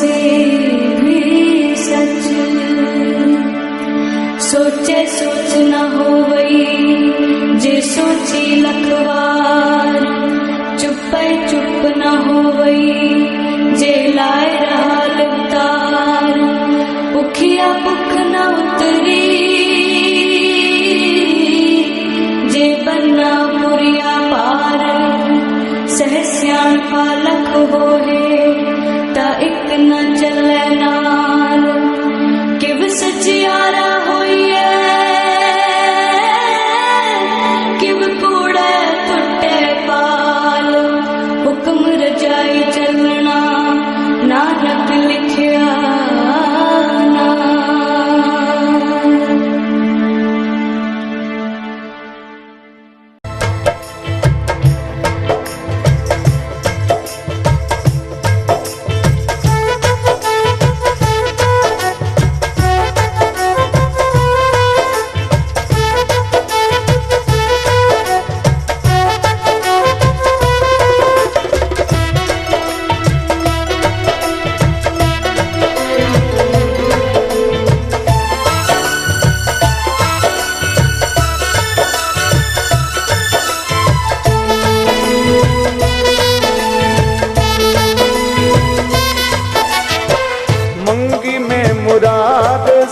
से भी सच। सोचे सोच न होवई जे सोची लखवार, चुप्पे चुप न होवई जे लाए रहा लतार। पुखिया पुख न उतरी जे बन्ना पुरिया पार। सहस्यान पालक होए ता इक न चले नाल, किव सचियारा होइए किव कूड़े टुटे पाल। हुक्म रजाई चलना नानक लिखिया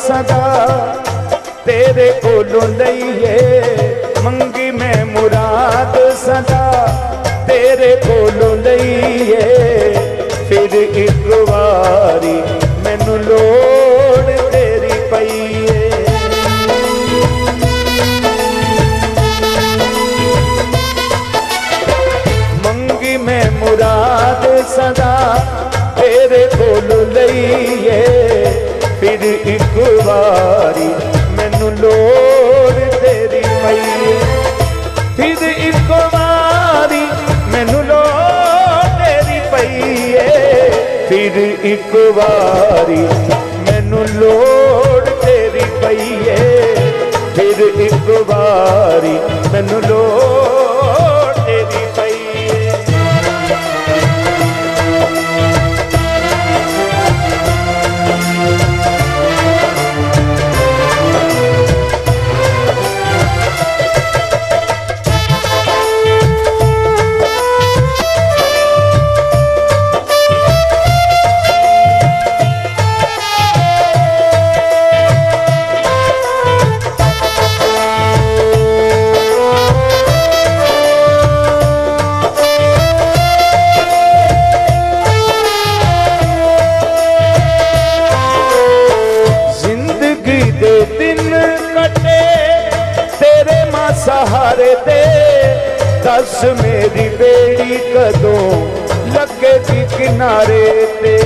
सदा तेरे कोलों लईए। मंगी मैं मुराद सदा तेरे कोलों लईए। फिर एक वारी मैनू लोड़ तेरी पईए। मंगी मैं मुराद सदा तेरे कोलों लईए। फिर एक बारी मैनू लोड़ तेरी पईए। फिर एक बारी मैनू लोड़ तेरी पईए। फिर एक बारी मैनू लोड़ तेरी पईए। फिर एक बारी मैनू लोड़ तेरी पईए। सहारे दे दस मेरी बेड़ी कदों लगेगी किनारे ते।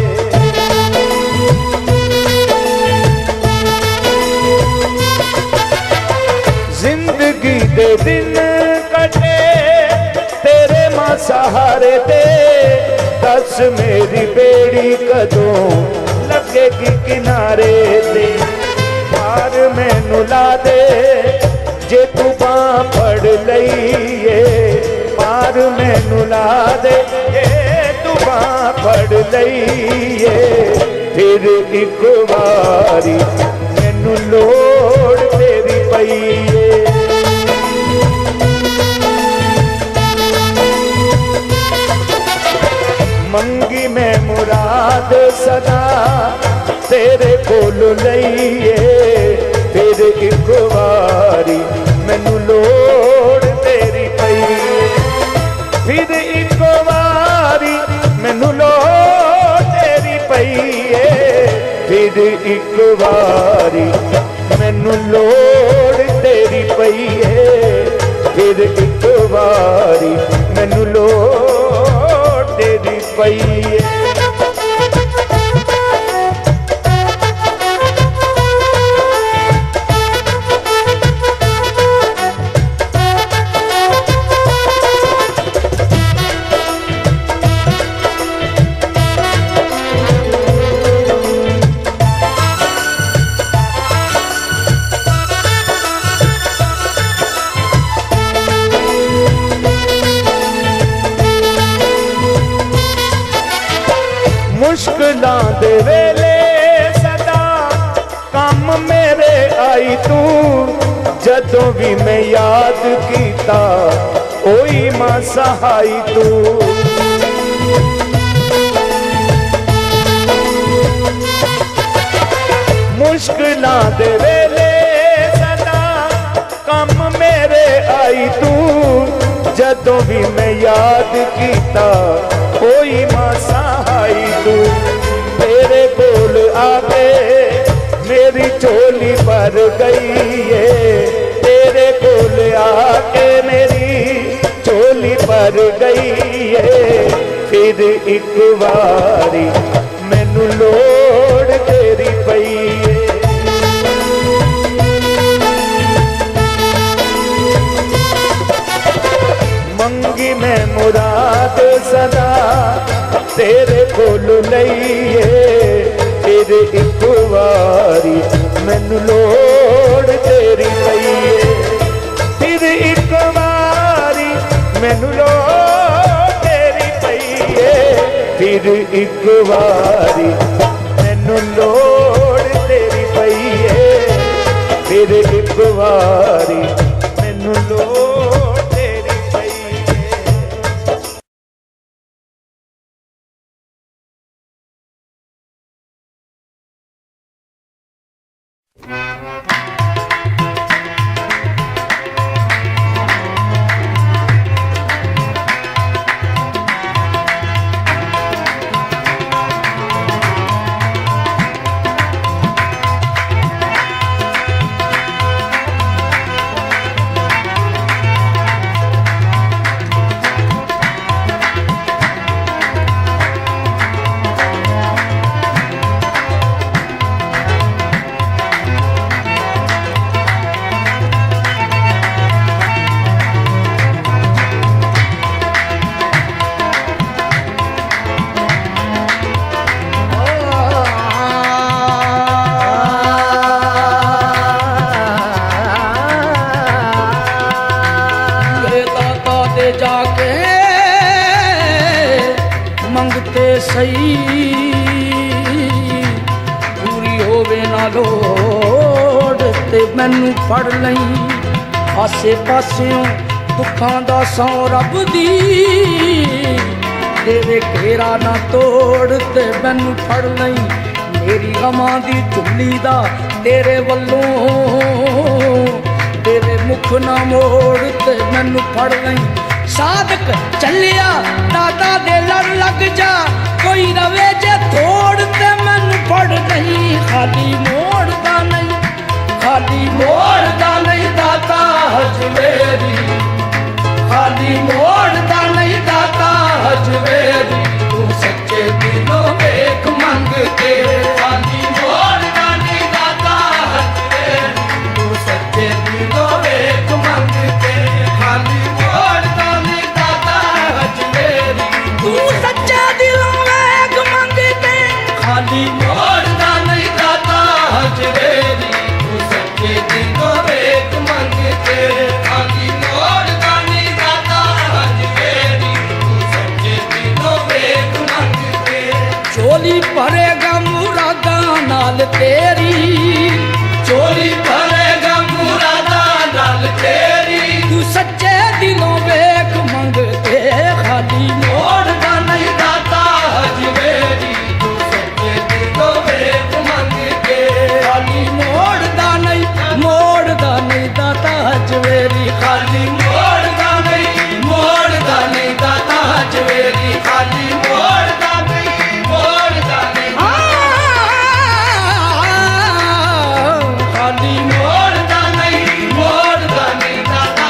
जिंदगी दे दिन कटे तेरे मां सहारे दे। दस मेरी बेड़ी कदों लगेगी किनारे ते। पार मैनू ला दे जे तू बां फड़ लईए। पार मैनू ला दे जे तू बां फड़ लईए। फिर एक बारी मैनू लोड़ तेरी पईए। मंगी मैं मुराद सदा तेरे कोलों लईए। फिर एक बारी मैनू लोड़ तेरी पईए। फिर एक बारी मैनू लोड़ तेरी पईए। फिर एक बारी मैनू लोड़ तेरी पईए। फिर एक बारी मैनू लोड़ तेरी पईए। ਮੁਸ਼ਕਲਾਂ ਦੇ ਵੇਲੇ ਸਦਾ ਕੰਮ ਮੇਰੇ ਆਈ ਤੂੰ ਜਦੋਂ ਵੀ ਮੈਂ ਯਾਦ ਕੀਤਾ ਓਈ ਮਾਂ ਸਹਾਈ ਤੂੰ ਮੁਸ਼ਕਲਾਂ ਦੇ ਵੇਲੇ ਸਦਾ ਕੰਮ ਮੇਰੇ ਆਈ ਤੂੰ ਜਦੋਂ ਵੀ ਮੈਂ ਯਾਦ ਕੀਤਾ ਓਈ ਮਾਂ ਸਹਾਈ ਤੂੰ ਤੇਰੇ ਕੋਲ ਆ ਕੇ ਮੇਰੀ ਝੋਲੀ ਭਰ ਗਈ ਏ ਤੇਰੇ ਕੋਲ ਆ ਕੇ ਮੇਰੀ ਝੋਲੀ ਭਰ ਗਈ ਏ ਫਿਰ ਇੱਕ ਵਾਰੀ ਮੈਨੂੰ ਲੋੜ ਤੇਰੀ ਪਈ ਏ ਮੰਗੀ ਮੈਂ ਮੁਰਾਦ ਸਦਾ ਤੇਰੇ ਕੋਲ ਲਈਏ ਫਿਰ ਇੱਕ ਵਾਰੀ ਮੈਨੂੰ ਲੋੜ ਤੇਰੀ ਪਈ ਏ ਫਿਰ ਇੱਕ ਵਾਰੀ ਮੈਨੂੰ ਲੋੜ ਤੇਰੀ ਪਈ ਏ ਫਿਰ ਇੱਕ ਵਾਰੀ ਮੈਨੂੰ ਲੋੜ ਤੇਰੀ ਪਈ ਏ ਫਿਰ ਇੱਕ ਵਾਰੀ ਮੈਨੂੰ ਲੋੜ ਤੇਰੀ ਪਈ ਏ ਸਹੀ ਪੂਰੀ ਹੋਵੇ ਨਾ ਲੋੜ ਤੇ ਮੈਨੂੰ ਫੜ ਲਈ ਆਸੇ ਪਾਸਿਓਂ ਦੁੱਖਾਂ ਦਾ ਸੌ ਰੱਬ ਦੀ ਤੇਰੇ ਘੇਰਾ ਨਾ ਤੋੜ ਤੇ ਮੈਨੂੰ ਫੜ ਲਈ ਮੇਰੀ ਗਮਾਂ ਦੀ ਝੁੱਲੀ ਦਾ ਤੇਰੇ ਵੱਲੋਂ ਤੇਰੇ ਮੁਖ ਨਾ ਮੋੜ ਤੇ ਮੈਨੂੰ ਫੜ ਲਈ ਸਾਧਕ ਚੱਲਿਆ ਦਾਦਾ ਦੇ ਲੜ ਲੱਗ ਜਾ ਕੋਈ ਰਵੇ ਜੇ ਥੋੜ ਤੇ ਮੈਨੂੰ ਫੜ ਨਹੀਂ ਖਾਲੀ ਮੋੜਦਾ ਨਹੀਂ ਖਾਲੀ ਮੋੜਦਾ ਨਹੀਂ ਦਾਤਾ ਹਜਵੇਰੀ ਖਾਲੀ ਮੋੜਦਾ ਨਹੀਂ ਦਾਤਾ ਹਜਵੇਰੀ ਤੂੰ ਸੱਚੇ ਦਿਲੋਂ ਵੇਖ ਮੰਗ ਕੇ ਖਾਲੀ ਮੋੜਦਾ ਨਹੀਂ ਦਾਤਾ ਹਜਵੇਰੀ ਤੂੰ ਸੱਚੇ ਦਿਲੋਂ ਵੇਖ ਮੰਗ ਕੇ ਖਾਲੀ ਮੋੜਦਾ ਨਹੀਂ ਦਾਤਾ ਹਜਵੇਰੀ ਤੂੰ ਸੱਚੇ ਦਿਲੋਂ ਵੇਖ ਮੰਗ ਕੇ ਖਾਲੀ ਮੋੜਦਾ ਨਹੀਂ ਦਾਤਾ ਹਜਵੇਰੀ ਤੂੰ ਸੱਚੇ ਦਿਲੋਂ ਵੇਖ ਮੰਗ ਕੇ ਖਾਲੀ ਮੋੜਦਾ ਨਹੀਂ ਦਾਤਾ ਹਜਵੇਰੀ ਤੂੰ ਸੱਚੇ ਦਿਲੋਂ ਵੇਖ ਮੰਗ ਕੇ ਝੋਲੀ ਭਰੇਗਾ ਮੁਰਾਦਾਂ ਨਾਲ ਤੇਰੀ ਝੋਲੀ ਭਰੇਗਾ ਮੁਰਾਦਾਂ ਨਾਲ ਤੇਰੀ ਤੂੰ ਸੱਚੇ ਦਿਲੋਂ ਵੇਖ ਮੰਗ ਕੇ ਖਾਲੀ ਮੋੜਦਾ ਨਹੀਂ ਦਾਤਾ ਹਜਵੇਰੀ ਤੂੰ ਸੱਚੇ ਦਿਲੋਂ ਵੇਖ ਮੰਗ ਕੇ ਖਾਲੀ ਮੋੜਦਾ ਨਹੀਂ ਦਾਤਾ ਹਜਵੇਰੀ ਖਾਲੀ ਮੋੜਦਾ ਨਹੀਂ ਦਾਤਾ ਹਜਵੇਰੀ ਖਾਲੀ ਮੋੜਦਾ ਨਹੀਂ ਖਾਲੀ ਮੋੜਦਾ ਨਹੀਂ ਦਾਤਾ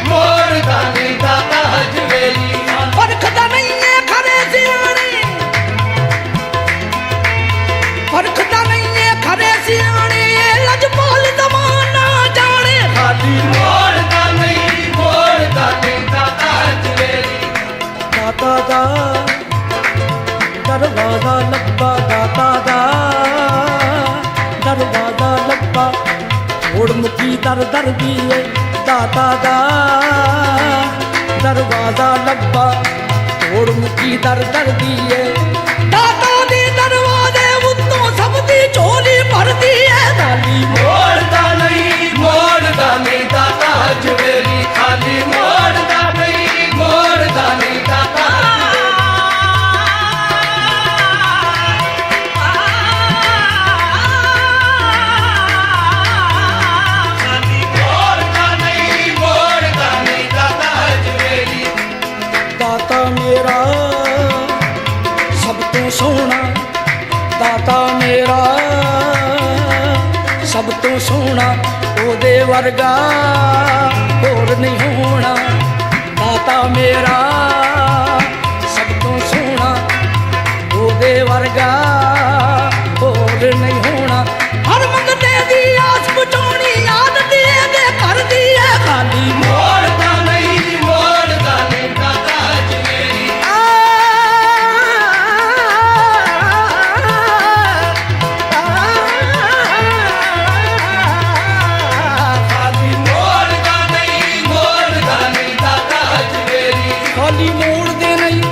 ਮੋੜਦਾ ਨਹੀਂ ਦਾਤਾ ਹਜਵੇਰੀ ਪਰਖਦਾ ਨਹੀਂ ਏ ਖਰੇ ਸਿਆਣੇ ਪਰਖਦਾ ਨਹੀਂ ਏ ਖਰੇ ਸਿਆਣੇ ਲਜਪਾਲ ਜ਼ਮਾਨਾ ਜਾਣੇ ਖਾਲੀ ਮੋੜਦਾ ਨਹੀਂ ਦਾਤਾ ਹਜਵੇਰੀ ਦਾਤਾ ਦਾ ਦਰਵਾਜ਼ਾ ਲੱਭਾ ਦਾਤਾ ਦਾ ਦਰਵਾਜ਼ਾ ਲੱਭਾ ਮੁੜਮੁਖੀ ਦਰ ਦਰ ਦੀਏ ਦਾਤਾ ਦਾ ਦਰਵਾਜ਼ਾ ਲੱਭਾ ਮੁੜਮੁਖੀ ਦਰ ਦਰ ਦੀਏ ਦਾਤਾ ਦੇ ਦਰਵਾਜ਼ੇ ਉੱਤੋਂ ਸਭ ਦੀ ਝੋਲੀ ਭਰਦੀ ਏ ਖਾਲੀ ਮੋੜਦਾ ਨਹੀਂ ਦਾਤਾ ਹਜਵੇਰੀ ਖਾਲੀ ਮੋੜਦਾ ਨਹੀਂ ਦਾਤਾ ਖਾਲੀ ਮੋੜਦਾ ਨਹੀਂ ਦਾਤਾ ਹਜਵੇਰੀ ਦਾਤਾ ਮੇਰਾ ਸਭ ਤੋਂ ਸੋਹਣਾ ਦਾਤਾ ਮੇਰਾ ਸਭ ਤੋਂ ਸੋਹਣਾ ਉਹਦੇ ਵਰਗਾ ਹੋਰ ਨਹੀਂ ਹੋਣਾ ਦਾਤਾ ਮੇਰਾ ਸਭ ਤੋਂ ਸੋਹਣਾ ਉਹਦੇ ਵਰਗਾ ਹੋਰ ਨਹੀਂ ਹੋਣਾ ਹਰ ਮੰਗਤੇ ਦੀ ਆਸ ਬਚਾਉਣੀ ਯਾਦ ਦੀ ਇਹਦੇ ਘਰ ਦੀ ਹੈ ਖਾਲੀ ਮੋੜਦਾ ਨਹੀਂ ਦਾਤਾ ਹਜਵੇਰੀ ਖਾਲੀ ਮੋੜਦਾ ਨਹੀਂ ਦਾਤਾ ਹਜਵੇਰੀ ਖਾਲੀ ਮੋੜਦੇ ਨਹੀਂ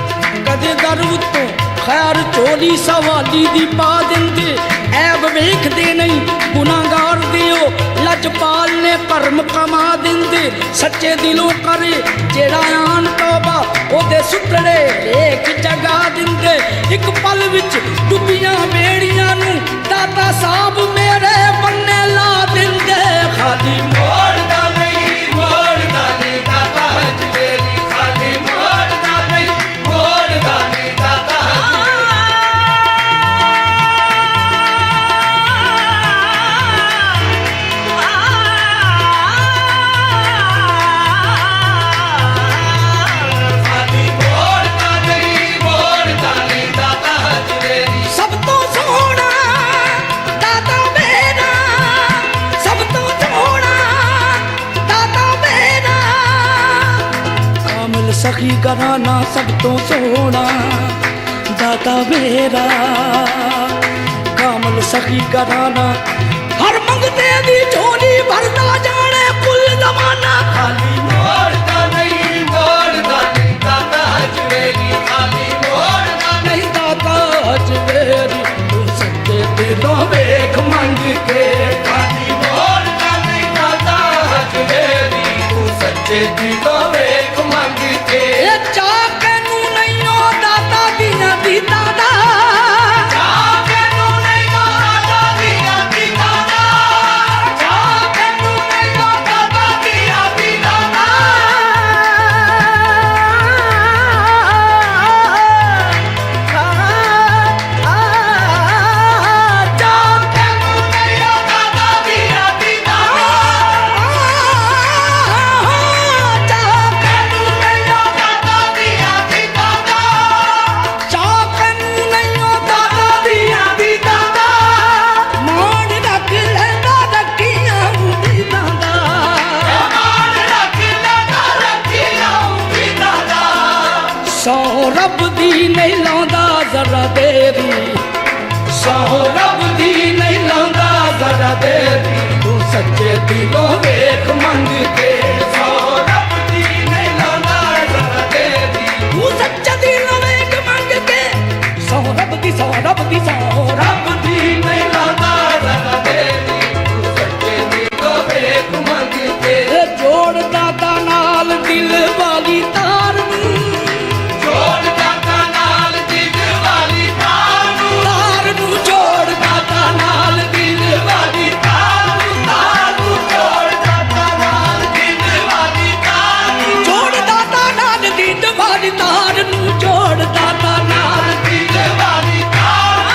ਕਦੇ ਦਰ ਉੱਤੋਂ ਖੈਰ ਝੋਲੀ ਸਵਾਲੀ ਦੀ ਪਾ ਦਿੰਦੇ ਐਬ ਵੇਖਦੇ ਨਹੀਂ ਗੁਨਾਹਗਾਰ ਦਿਓ ਲਜਪਾਲ ਨੇ ਭਰਮ ਕਮਾ ਦਿੰਦੇ ਸੱਚੇ ਦਿਲੋਂ ਕਰੇ ਜਿਹੜਾ ਆਨ ਤੋਬਾ ਉਹਦੇ ਸੁੱਤੜੇ ਲੇਖ ਜਗਾ ਦਿੰਦੇ ਇੱਕ ਪਲ ਵਿੱਚ ਡੁੱਬੀਆਂ ਬੇੜੀਆਂ ਨੂੰ ਦਾਤਾ ਸਾਹਿਬ ਮੇਰੇ ਬੰਨੇ ਲਾ ਦਿੰਦੇ ਖਾਲੀ ਮੋੜਦਾ ਨਹੀਂ ਦਾਤਾ ਹਜਵੇਰੀ ਖਾਲੀ ਮੋੜਦਾ ਨਹੀਂ ਦਾਤਾ ਖਾਲੀ ਮੋੜਦਾ ਨਹੀਂ ਦਾਤਾ ਹਜਵੇਰੀ ਸਭ ਤੋਂ ਸੋਹਣਾ ਦਾਤਾ ਮੇਰਾ ਸਭ ਤੋਂ ਸੋਹਣਾ ਦਾਤਾ ਮੇਰਾ ਕਾਮਲ ਸਖੀ ਘਰਾਣਾ ਸਭ ਤੋਂ ਸੋਹਣਾ ਦਾਤਾ ਮੇਰਾ ਕਾਮਲ ਸਖੀ ਘਰਾਣਾ ਹਰ ਮੰਗਤੇ ਦੀ ਝੋਲੀ ਭਰਦਾ ਜਾਣੇ ਕੁੱਲ ਜ਼ਮਾਨਾ ਖਾਲੀ ਮੋੜਦਾ ਨਹੀਂ ਦਾਤਾ ਹਜਵੇਰੀ ਖਾਲੀ ਮੋੜਦਾ ਨਹੀਂ ਦਾਤਾ ਹਜਵੇਰੀ ਤੂੰ ਸੱਚੇ ਦਿਲੋਂ ਵੇਖ ਮੰਗ ਕੇ ਖਾਲੀ ਮੋੜਦਾ ਨਹੀਂ ਦਾਤਾ ਹਜਵੇਰੀ ਤੂੰ ਸੱਚੇ ਦਿਲੋਂ ਵੇਖ ਮੰਗ ਕੇ ਇਹ ਚਾਕ ਨੂੰ ਨਹੀਂ ਉਹ ਦਾਤਾ ਦੀਆਂ ਦੀਦਾਂ ਦਾ ਚਾਕੇ ਨੂੰ ਨਹੀਂ ਦਾਤਾ ਦੀਆਂ ਦੀਦਾਂ ਦਾ ਚਾਕੇ ਨੂੰ ਨਹੀਂ ਦਾਤਾ ਦੀਆਂ ਦੀਦਾਂ ਦਾ ਚਾਕੇ ਨੂੰ ਨਹੀਂ ਦਾਤਾ ਦੀਆਂ ਦੀਦਾਂ ਦਾ ਚਾਕੇ ਨੂੰ ਨਹੀਂ ਦਾਤਾ ਦੀਆਂ ਦੀਦਾਂ ਦਾ ਚਾਕ ਨੂੰ ਨਹੀਂ ਉਹ ਦਾਤਾ ਦੀਆਂ ਦੀਦਾਂ ਦਾ ਮਾਣ ਰੱਖ ਲੈਂਦਾ ਰੱਖੀਆਂ ਦੀਦਾਂ ਦਾ ਮਾਣ ਰੱਖ ਲੈਂਦਾ ਰੱਖੀਆਂ ਦੀਦਾਂ ਦਾ ਸੌ ਰੱਬ ਦੀ ਨਹੀਂ ਲਾਉਂਦਾ ਜ਼ਰਾ ਦੇਰੀ ਸਹੁ ਰੱਬ ਦੀ ਨਹੀਂ ਲਾਉਂਦਾ ਜ਼ਰਾ ਦੇਰੀ ਤੂੰ ਸੱਚੇ ਦਿਲੋਂ ਵੇਖ ਮੰਗ ਕੇ ਸਹੁ ਰੱਬ ਦੀ ਨਹੀਂ ਲਾਉਂਦਾ ਜ਼ਰਾ ਦੇਰੀ ਤੂੰ ਸੱਚੇ ਦਿਲੋਂ ਵੇਖ ਮੰਗ ਕੇ ਸੌ ਰੱਬ ਦੀ ਸੌ ਰੱਬ ਦੀ ਸੌ ਰੱਬ ਰੱਬ ਦੀ ਨਹੀਂ ਲਾਉਂਦਾ ਜ਼ਰਾ ਦੇਰੀ ਤੂੰ ਸੱਚੇ ਦਿਲੋਂ ਵੇਖ ਮੰਗ ਕੇ ਇਹ ਜੋੜ ਦਾਤਾ ਨਾਲ ਦਿਲ ਵਾਲੀ ਤਾਰ ਨੂੰ ਜੋੜ ਦਾਤਾ ਨਾਲ ਦਿਲ ਵਾਲੀ ਤਾਰ ਨੂੰ ਜੋੜ ਦਾਤਾ ਨਾਲ ਦਿਲ ਵਾਲੀ ਤਾਰ ਨੂੰ ਜੋੜ ਦਾਤਾ ਨਾਲ ਦਿਲ ਵਾਲੀ ਤਾਰ ਨੂੰ ਜੋੜ ਦਾਤਾ ਨਾਲ ਦਿਲ ਵਾਲੀ ਤਾਰ ਨੂੰ ਜੋੜ ਦਾਤਾ ਨਾਲ ਦਿਲ ਵਾਲੀ ਤਾਰ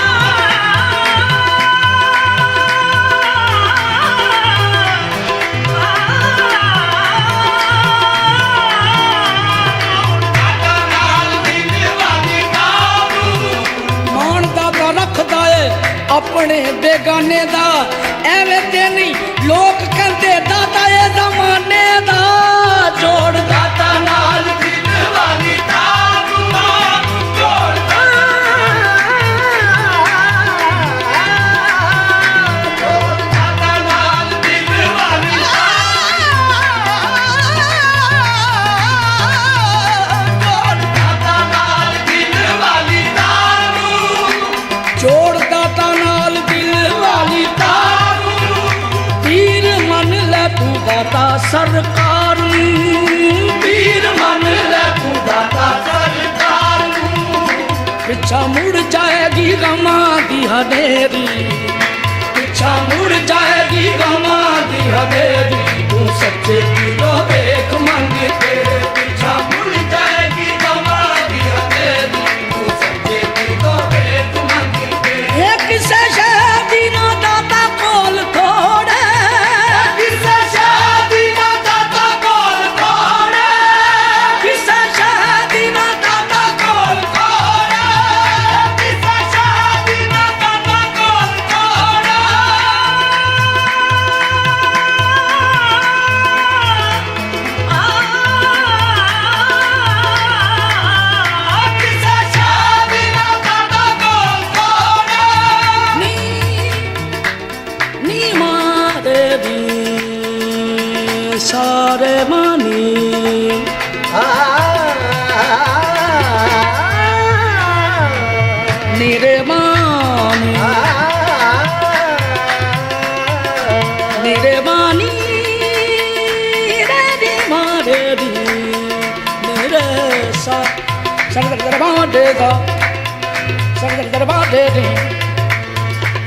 ਦਾਤਾ ਨਾਲ ਦਿਲ ਵਾਲੀ ਤਾਰ ਨੂੰ ਮਾਣ ਦਾਤਾ ਰੱਖਦਾ ਏ ਆਪਣੇ ਬੇਗਾਨੇ ਦਾ ਐਵੇਂ ਤੇ ਨਹੀਂ ਲੋਕ ਕਹਿੰਦੇ ਦਾਤਾ ਏ ਜ਼ਮਾਨੇ ਦਾ ਜੋੜ ਦਾਤਾ ਨਾਲ ਦਿਲ ਵਾਲੀ ਤਾਰ ਨੂੰ ਜੋੜ ਦਾਤਾ ਨਾਲ ਦਿਲ ਵਾਲੀ ਦਾਤਾ ਸਰਕਾਰ ਨੂੰ ਪੀਰ ਮੰਨ ਲੈ ਤੂੰ ਦਾਤਾ ਸਰਕਾਰ ਨੂੰ ਪਿੱਛਾ ਮੁੜ ਜਾਏਗੀ ਗਮਾਂ ਦੀ ਹਨੇਰੀ ਪਿੱਛਾ ਮੁੜ ਜਾਏਗੀ ਗਮਾਂ ਦੀ ਹਨੇਰੀ ਤੂੰ ਸੱਚੇ ਦਿਲੋਂ ਵੇਖ ਮੰਗ ਕੇ ਪਿੱਛਾ ਮੁੜ ਜਾਏਗੀ ਗਮਾਂ ਦੀ ਹਨੇਰੀ ਤੂੰ ਸੱਚੇ ਦਿਲੋਂ ਵੇਖ ਮੰਗ ਕੇ ਇਹ ਕਿਸੇ ਸ਼ਾਦੀ ਨਾ ਦਾਤਾ ਕੋਲ ਥੋੜੇ ਕਿਸੇ ਸ਼ਾਦੀ ਨਾ ਦਾਤਾ ਕੋਲ ਥੋੜੇ ਕਿਸੇ ਸ਼ਾਦੀ ਨਾ ਦਾਤਾ ਕੋਲ ਥੋੜੇ ਕਿਸੇ ਸ਼ਾਦੀ ਨਾ ਦਾਤਾ ਕੋਲ ਥੋੜੇ ਕਿਸੇ ਸ਼ਾਦੀ ਨਾ ਦਾਤਾ ਕੋਲ ਥੋੜੇ ਨੀ ਮਾਰੇ ਦੀ ਸਾਰੇ ਮਾਨੀ ਨੀਰੇ ਮਾਨੀ ਨੀਰੇ ਮਾਨੀ ਰੇ ਦੀ ਮਾਰੇ ਦੀ ਨੀਰੇ ਸਾ ਸਰਦਰ ਦਰਬਾਰ ਦੇ ਦਾ ਸਰਦਰ ਦਰਬਾਰ ਦੇ ਦੀ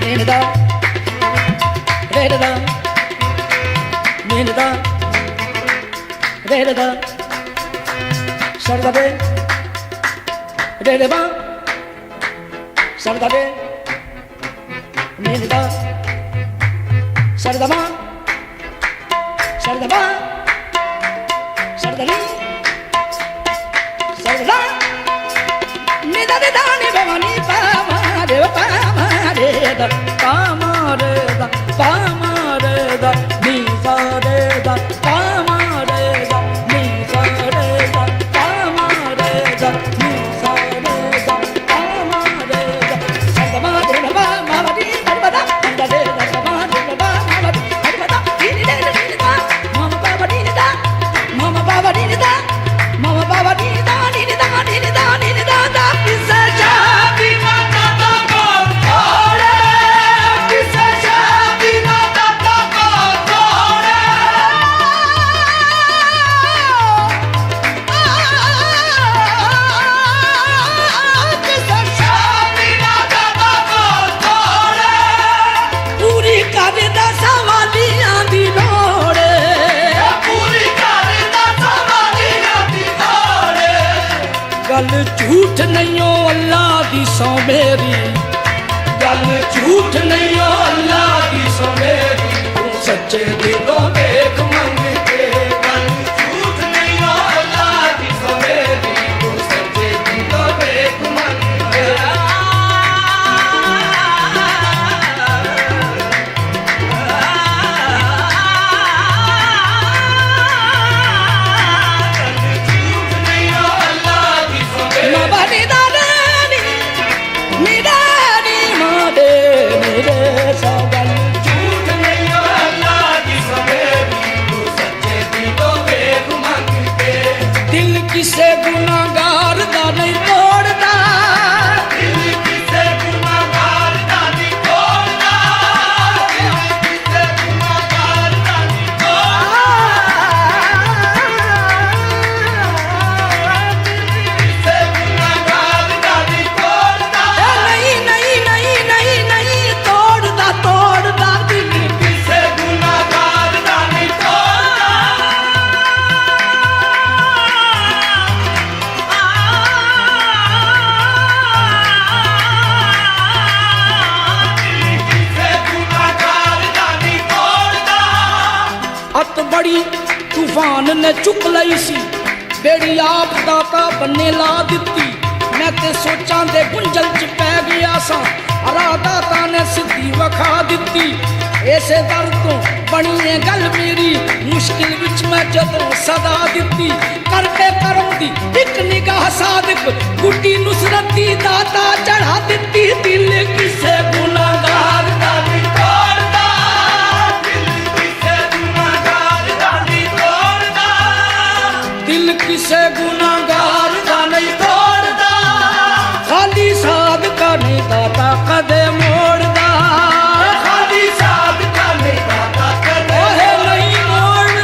ਨੀਰੇ ਦਾ ਰੇ ਦਾ ਨੀਰੇ ਦਾ ਰੇ ਦਾ ਸਰਦਰ ਦੇ ਰੇ ਦਾ ਸਰਦਾ ਦੇ ਨੀਂਦਾ ਸਰਦਮਾ ਸਰਦਮਾ ਸਰਦਨੀ ਸਰਦਾ ਨੀਂਦਾ ਦੇ ਦਾਨੀ ਭਵਾਨੀ ਪਾਮਾਰੇ ਦਾ ਪਾਮਾਰੇ ਦਾ ਪਾਮਾਰੇ ਦਾ ਨੀਜ਼ਾਰੇ ਦਾ ਪਾਮਾਰੇ ਦਾ ਨੀਜ਼ਾਰੇ ਦਾ ਪਾਮਾਰੇ ਦਾ ਨੀਜ਼ਾਰੇ ਦਾ ਪਾਮਾਰੇ ਦਾ ਸਰਦਮਾ ਦੇ ਨਵਾ ਮਾਵਦੀ ਸਰਬਦਾ ਅੰਦਾ ਦੇ ਸਰਦਮਾ ਦੇ ਨਵਾ ਮਾਵਦੀ ਸਰਬਦਾ ਨੀ ਦੇ ਨੀ ਦਾ ਮਾਮਾ ਬਾਬਾ ਨੀ ਦਾ ਮਾਮਾ ਬਾਬਾ ਨੀ ਦਾ ਮਾਮਾ ਬਾਬਾ ਨੀ ਦਾ ਨੀ ਦਾ ਨੀ ਦਾ ਨੀ ਦਾ ਦਾ ਕਿਸੇ ਸ਼ਾਦੀ ਨਾ ਦਾਤਾ ਕੋਲ ਥੋੜੇ ਕਿਸੇ ਸ਼ਾਦੀ ਨਾ ਦਾਤਾ ਕੋਲ ਥੋੜੇ ਕਿਸੇ ਸ਼ਾਦੀ ਨਾ ਦਾਤਾ ਕੋਲ ਥੋੜੇ ਪੂਰੀ ਕਰਦਾ ਸਵਾਲੀਆਂ ਦੀ ਲੋੜ ਪੂਰੀ ਕਰਦਾ ਸਵਾਲੀਆਂ ਦੀ ਲੋੜ ਗੱਲ ਝੂਠ ਨਹੀਂ ਓ ਅੱਲਾ ਦੀ ਸੌ ਮੇਰੀ ਗੱਲ ਝੂਠ ਨਹੀਂ ਓ ਅੱਲਾ ਦੀ ਸੌ ਮੇਰੀ ਤੂੰ ਸੱਚੇ ਦਿਲੋਂ ਵੇਖ ਮੰਗ ਕੇ ਗੱਲ ਝੂਠ ਨਹੀਂ ਓ ਅੱਲਾ ਦੀ ਸਵੇਰੀ ਤੂੰ ਸੱਚੇ ਦਿਲੋਂ ਵੇਖ ਮੰਗ ਕੇ ਝੂਠ ਨਹੀਂ ਓ ਅੱਲਾ ਦੀ ਸਵੇਰੀ ਮਾਂ ਬਣੀ ਦਾ ਨੀ ਮੇਰਾ ਨੀ ਮਾਂ ਦੇ ਮੇਰੇ ਸੌ ਗੱਲ ਝੂਠ ਨਹੀਂ ਓ ਅੱਲਾ ਦੀ ਸਵੇਰੀ ਤੂੰ ਸੱਚੇ ਦਿਲੋਂ ਵੇਖ ਮੰਗ ਕੇ ਦਿਲ ਕਿਸੇ ਗੁਨਾਹਗਾਰ ਦਾ ਨਹੀਂ ਤੋੜਦਾ ਦਿਲ ਕਿਸੇ ਗੁਨਾਹਗਾਰ ਦਾ ਨਹੀਂ ਤੋੜਦਾ ਦਿਲ ਕਿਸੇ ਗੁਨਾਹਗਾਰ ਦਾ ਨਹੀਂ ਕਿਸੇ ਗੁਨਾਹਗਾਰ ਦਾ ਨਹੀਂ ਤੋੜਦਾ ਨਹੀਂ ਨਹੀਂ ਨਹੀਂ ਨਹੀਂ ਨਹੀਂ ਤੋੜਦਾ ਤੋੜਦਾ ਦਿਲ ਕਿਸੇ ਗੁਨਾਹਗਾਰ ਦਾ ਨਹੀਂ ਕਿਸੇ ਗੁਨਾਹਗਾਰ ਦਾ ਨਹੀਂ ਤੋੜਦਾ ਅਤ ਬੜੀ ਤੂਫਾਨ ਨੇ ਚੁੱਕ ਲਈ ਸੀ ਬੇੜੀ ਆਪ ਦਾਤਾ ਬੰਨੇ ਲਾ ਦਿੱਤੀ ਮੈਂ ਤੇ ਸੋਚਾਂ ਦੇ ਗੁੰਝਲ ਚ ਪੈ ਗਿਆ ਸਾਂ ਰਾਹ ਦਾਤਾ ਨੇ ਸਿੱਧੀ ਵਖਾ ਦਿੱਤੀ ਇਸੇ ਦਰ ਤੋਂ ਬਣੀ ਇਹ ਗੱਲ ਮੇਰੀ ਮੁਸ਼ਕਿਲ ਵਿੱਚ ਮੈਂ ਜਦੋਂ ਸਦਾ ਦਿੱਤੀ ਕਰਕੇ ਕਰਮ ਦੀ ਇੱਕ ਨਿਗਾਹ ਸਾਦਕ ਗੁੱਡੀ ਨੁਸਰਤ ਦੀ ਦਾਤਾ ਚੜਾ ਦਿੱਤੀ ਦਿਲ ਕਿਸੇ ਗੁਨਾਹਗਾਰ ਦਾ ਨਹੀਂ ਤੋੜਦਾ ਦਿਲ ਕਿਸੇ ਗੁਨਾਹਗਾਰ ਦਾ ਨਹੀਂ ਤੋੜਦਾ ਦਿਲ ਕਿਸੇ ਗੁਨਾਹਗਾਰ ਦਾ ਨਹੀਂ ਤੋੜਦਾ ਖਾਲੀ ਸਾਦਕਾ ਨਹੀਂ ਦਾਤਾ ਕਦੇ ਮੋੜਦਾ ਖਾਲੀ ਸਾਦਕਾ ਨਹੀਂ ਦਾਤਾ ਕਦੇ ਓਏ ਨਹੀਂ ਮੋੜਦਾ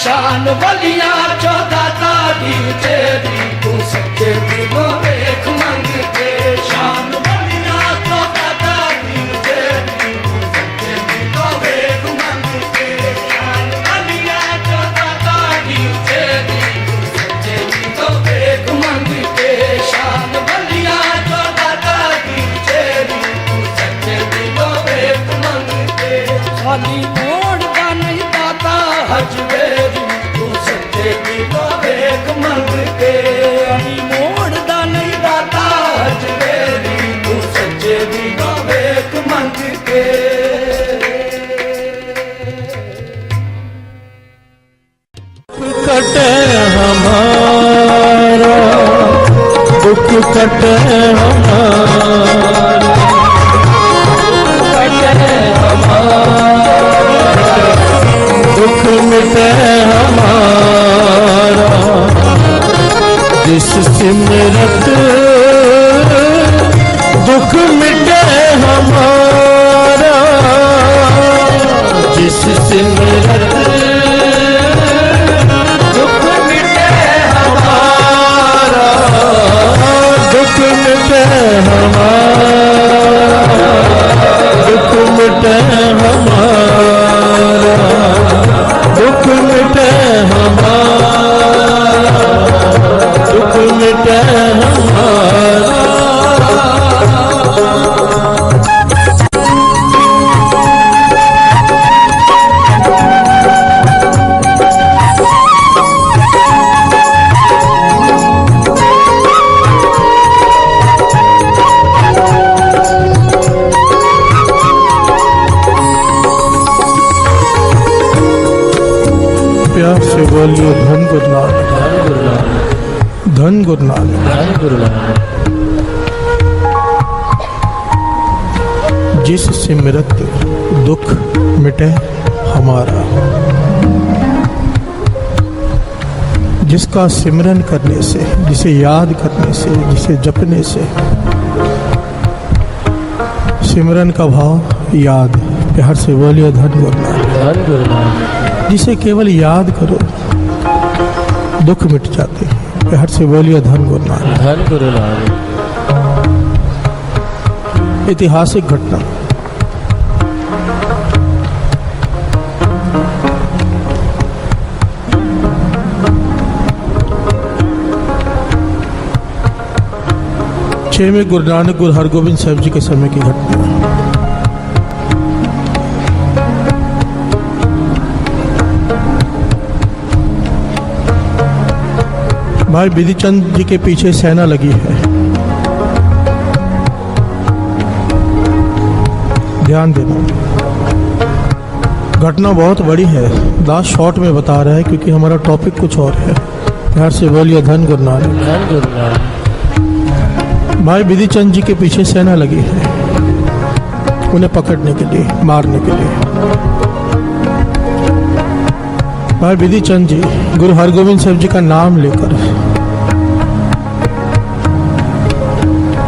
शान बलिया चो दाता दी तेरी तू सच्चे दिलों वेख मंग के शान बलिया तो दाता दी तेरी तू सच्चे दिलों वेख मंग के शान बलिया तो दाता दी तेरी तू सच्चे दिलों वेख मंग के शान बलिया तो दाता दी तेरी तू सच्चे दिलों वेख मंग के खाली मोड़ दा नहीं दाता हजवेरी तू सच्चे दिलों वेख मंग के खाली मोड़ दा नहीं दाता हजवेरी तू सच्चे दिलों वेख मंग के कटे हमारा दुख कटे हमारा दुख मिटे हमारा जिस सिमरत दुख मिटे हमारा जिस सिमरत दुख मिटे हमारा दुख मिटे हमारा दुख मिटे हमारा दुख मिटे हमारा दुख मिटे हमारा प्यार से बोलिए धन गुरु नानक धन गुरु नानक धन गुरु नानक जिस सिमरत दुख मिटे हमारा जिसका सिमरन करने से जिसे याद करने से जिसे जपने से सिमरन का भाव याद प्यार से बोलिए धन गुरु नानक धन गुरु नानक जिसे केवल याद करो दुख मिट जाते हैं प्यार से बोलिए धन गुरु नानक धन गुरु नानक ऐतिहासिक घटना छेवें गुरु नानक गुरु हरगोबिंद साहब जी के समय की घटना भाई बिधिचंद जी के पीछे सेना लगी है। ध्यान देना, घटना बहुत बड़ी है। दास शॉर्ट में बता रहा है क्योंकि हमारा टॉपिक कुछ और है। प्यार से बोलिए धन गुरु नानक धन गुरु नानक। भाई बिधिचंद जी के पीछे सेना लगी है उन्हें पकड़ने के लिए, मारने के लिए। भाई बिधिचंद जी गुरु हरगोबिंद साहब जी का नाम लेकर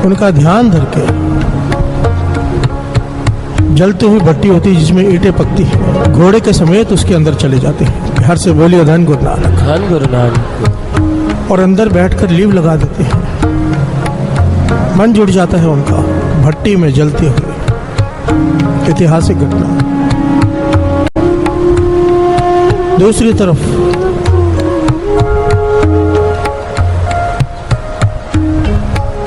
उनका ध्यान धर के जलती हुई भट्टी होती है जिसमें ईंटें पकती है, घोड़े के समेत उसके अंदर चले जाते हैं। घर से बोलिए धन गुरु नानक धन गुरु नानक। और अंदर बैठकर लीव लगा देते हैं। मन जुड़ जाता है उनका भट्टी में जलते हुए। ऐतिहासिक घटना। दूसरी तरफ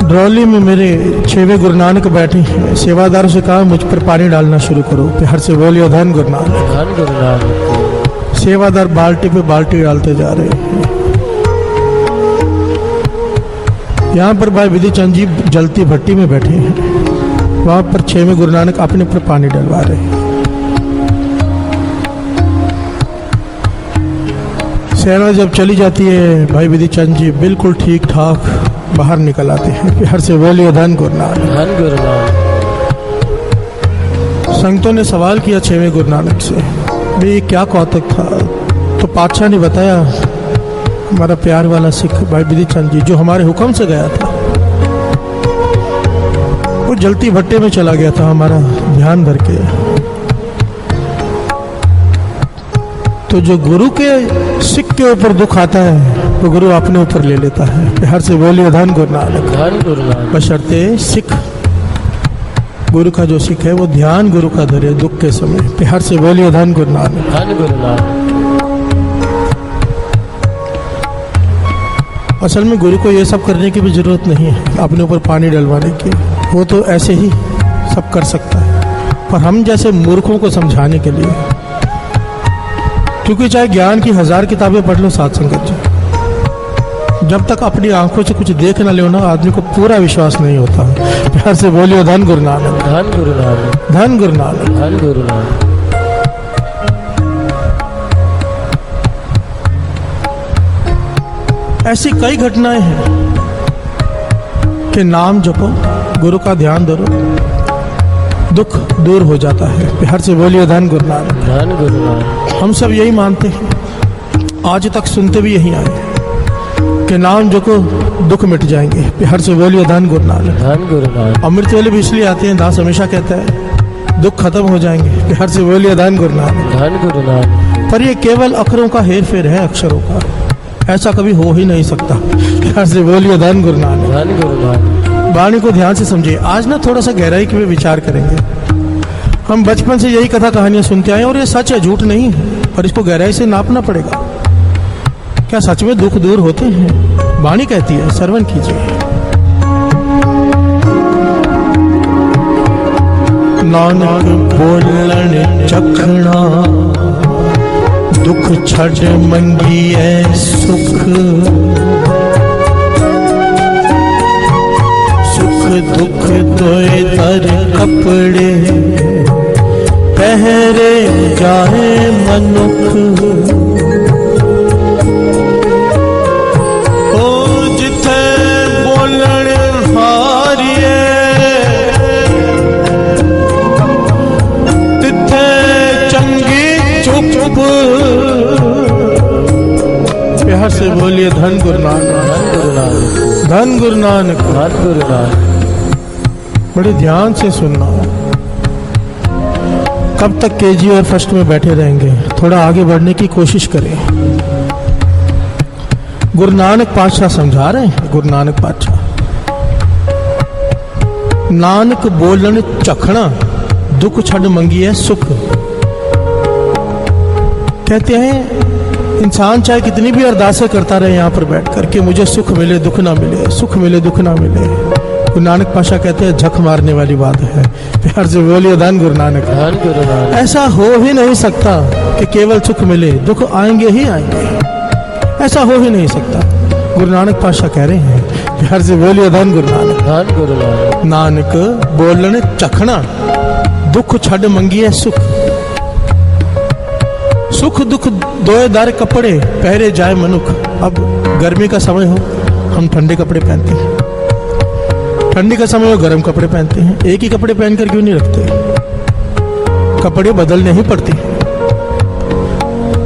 ड्रॉली में मेरे छेवे गुरु नानक बैठे हैं। सेवादारों से कहा मुझ पर पानी डालना शुरू करो। प्यार से बोलिए धन गुरु नानक धन गुरु नानक। सेवादार बाल्टी पे बाल्टी डालते जा रहे हैं। यहाँ पर भाई बिधिचंद जी जलती भट्टी में बैठे हैं। वहां पर छेवें गुरु नानक अपने पर पानी डलवा रहे हैं। सेना जब चली जाती है भाई बिधिचंद जी बिल्कुल ठीक ठाक बाहर निकल आते हैं। प्यार से बोलिए धन गुरु नानक धन गुरु नानक। संतों ने सवाल किया छेवें गुरु नानक से, भाई ये क्या कौतक था? तो पातशाह ने बताया हमारा प्यार वाला सिख भाई बिधिचंद जी जो हमारे हुक्म से गया था वो जलती भट्टे में चला गया था हमारा ध्यान धर के। तो जो गुरु के सिख के ऊपर दुख आता है तो गुरु अपने ऊपर ले लेता है। बिहार से बोलिए धन गुरु नानक। धन गुरु नानक। बशर्ते सिख गुरु का जो सिख है वो ध्यान गुरु का धरे दुख के समय। बिहार से बोलिए धन गुरु नानक। धन गुरु नानक। असल में गुरु को ये सब करने की भी जरूरत नहीं है, अपने ऊपर पानी डलवाने की। वो तो ऐसे ही सब कर सकता है, पर हम जैसे मूर्खों को समझाने के लिए, क्योंकि चाहे ज्ञान की 1000 किताबें पढ़ लो साथ संगत जी, जब तक अपनी आंखों से कुछ देख न लो ना, आदमी को पूरा विश्वास नहीं होता। प्यार से बोलियो धन गुरु नानक। धन गुरु नानक। धन गुरु नानक। धन गुरु नानक। ऐसी कई घटनाएं हैं कि नाम जपो, गुरु का ध्यान धरो, दुख दूर हो जाता है। प्यार से बोलिए धन गुरु नानक। धन गुरु नानक। हम सब यही मानते हैं, आज तक सुनते भी यही आए कि नाम जो को दुख मिट जाएंगे। प्यार से बोलिए धन गुरु नानक। धन गुरु नानक। अमृत वाले भी इसलिए आते हैं, दास हमेशा कहता है दुख खत्म हो जाएंगे। प्यार से बोलिए धन गुरु नानक। धन गुरु नानक। पर ये केवल अक्षरों का हेर फेर है, अक्षरों का, ऐसा कभी हो ही नहीं सकता। प्यार से बोलिए धन गुरु नानक। धन गुरु नानक। वाणी को ध्यान से समझिए। आज ना थोड़ा सा गहराई के में विचार करेंगे। हम बचपन से यही कथा कहानियां सुनते आए और ये सच है, झूठ नहीं है, पर इसको गहराई से नापना पड़ेगा। क्या सच में दुख दूर होते हैं? वाणी कहती है, श्रवण कीजिए। नानक बोलन चखना, दुख छड़ मंगिए सुख, सुख दुख दोए दर कपड़े, पहरे जाए मनुख। ओ जिथे बोलन हारिए, तिथे चंगी चुप। प्यार से बोलिए धन गुरु नानक। धन गुरु नानक। धन गुरु नानक। बड़े ध्यान से सुनना। कब तक केजी और फर्स्ट में बैठे रहेंगे? थोड़ा आगे बढ़ने की कोशिश करें। गुरु नानक पातशाह समझा रहे हैं। गुरु नानक पातशाह, नानक बोलन चखना, दुख छड़ मंगिए सुख। कहते हैं इंसान चाहे कितनी भी अरदासें करता रहे यहाँ पर बैठकर कि मुझे सुख मिले दुख ना मिले, सुख मिले दुख ना मिले, गुरु नानक पातशाह कहते हैं झक मारने वाली बात है। प्यार से बोलिए धन गुरु नानक। धन गुरु नानक। ऐसा हो ही नहीं सकता कि केवल सुख मिले, दुख आएंगे ही आएंगे, ऐसा हो ही नहीं सकता। गुरु नानक पातशाह कह रहे हैं, प्यार से बोलिए धन गुरु नानक। धन गुरु नानक। नानक बोलन चखना, दुख छड़ मंगिए सुख, सुख दुख दोए दार कपड़े, पहरे जाए मनुख। अब गर्मी का समय हो, हम ठंडे कपड़े पहनते हैं, ठंडी का समय हो गर्म कपड़े पहनते हैं। एक ही कपड़े पहनकर क्यों नहीं रखते? कपड़े बदलने ही पड़ते हैं।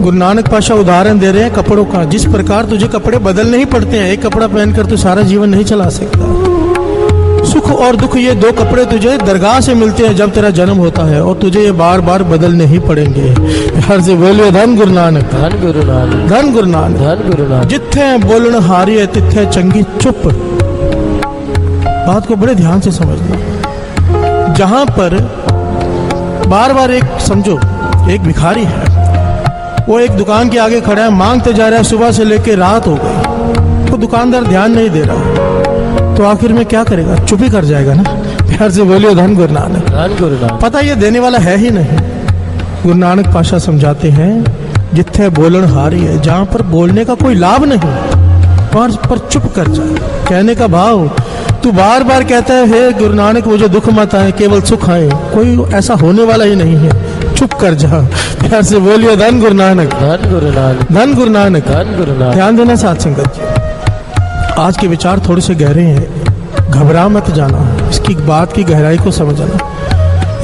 गुरु नानक पातशाह उदाहरण दे रहे हैं कपड़ों का। जिस प्रकार तुझे कपड़े बदलने ही पड़ते हैं, एक कपड़ा पहनकर तो सारा जीवन नहीं चला सकता। सुख और दुख ये दो कपड़े तुझे दरगाह से मिलते हैं जब तेरा जन्म होता है, और तुझे ये बार बार बदलने ही पड़ेंगे। प्यार से बोलिए धन गुरु नानक। धन गुरु नानक। धन गुरु नानक। धन गुरु नानक। जिथे बोलन हारी है तिथे चंगी चुप। बात को बड़े ध्यान से समझना। जहां पर बार बार एक समझो, एक भिखारी है, वो एक दुकान के आगे खड़ा है, मांगते जा रहा है, सुबह से लेकर रात हो गई, तो दुकानदार ध्यान नहीं दे रहा, तो आखिर में क्या करेगा? चुप ही कर जाएगा ना। प्यार से बोलिए धन गुरु नानक। धन गुरु नानक। पता ये देने वाला है ही नहीं। गुरु नानक पातशाह समझाते हैं, जिथे बोलन हारी है, जहां पर बोलने का कोई लाभ नहीं, पर चुप कर जाए। कहने का भाव, तू बार बार कहता है हे गुरु नानक मुझे दुख मत आए, केवल सुख आए, कोई ऐसा होने वाला ही नहीं है, चुप कर जा। प्यार से बोलिए धन गुरु नानक। धन गुरु नानक। धन गुरु नानक। धन गुरु नानक। ध्यान देना साथ संगत जी, आज के विचार थोड़े से गहरे हैं। घबरा मत जाना, इसकी बात की गहराई को समझना।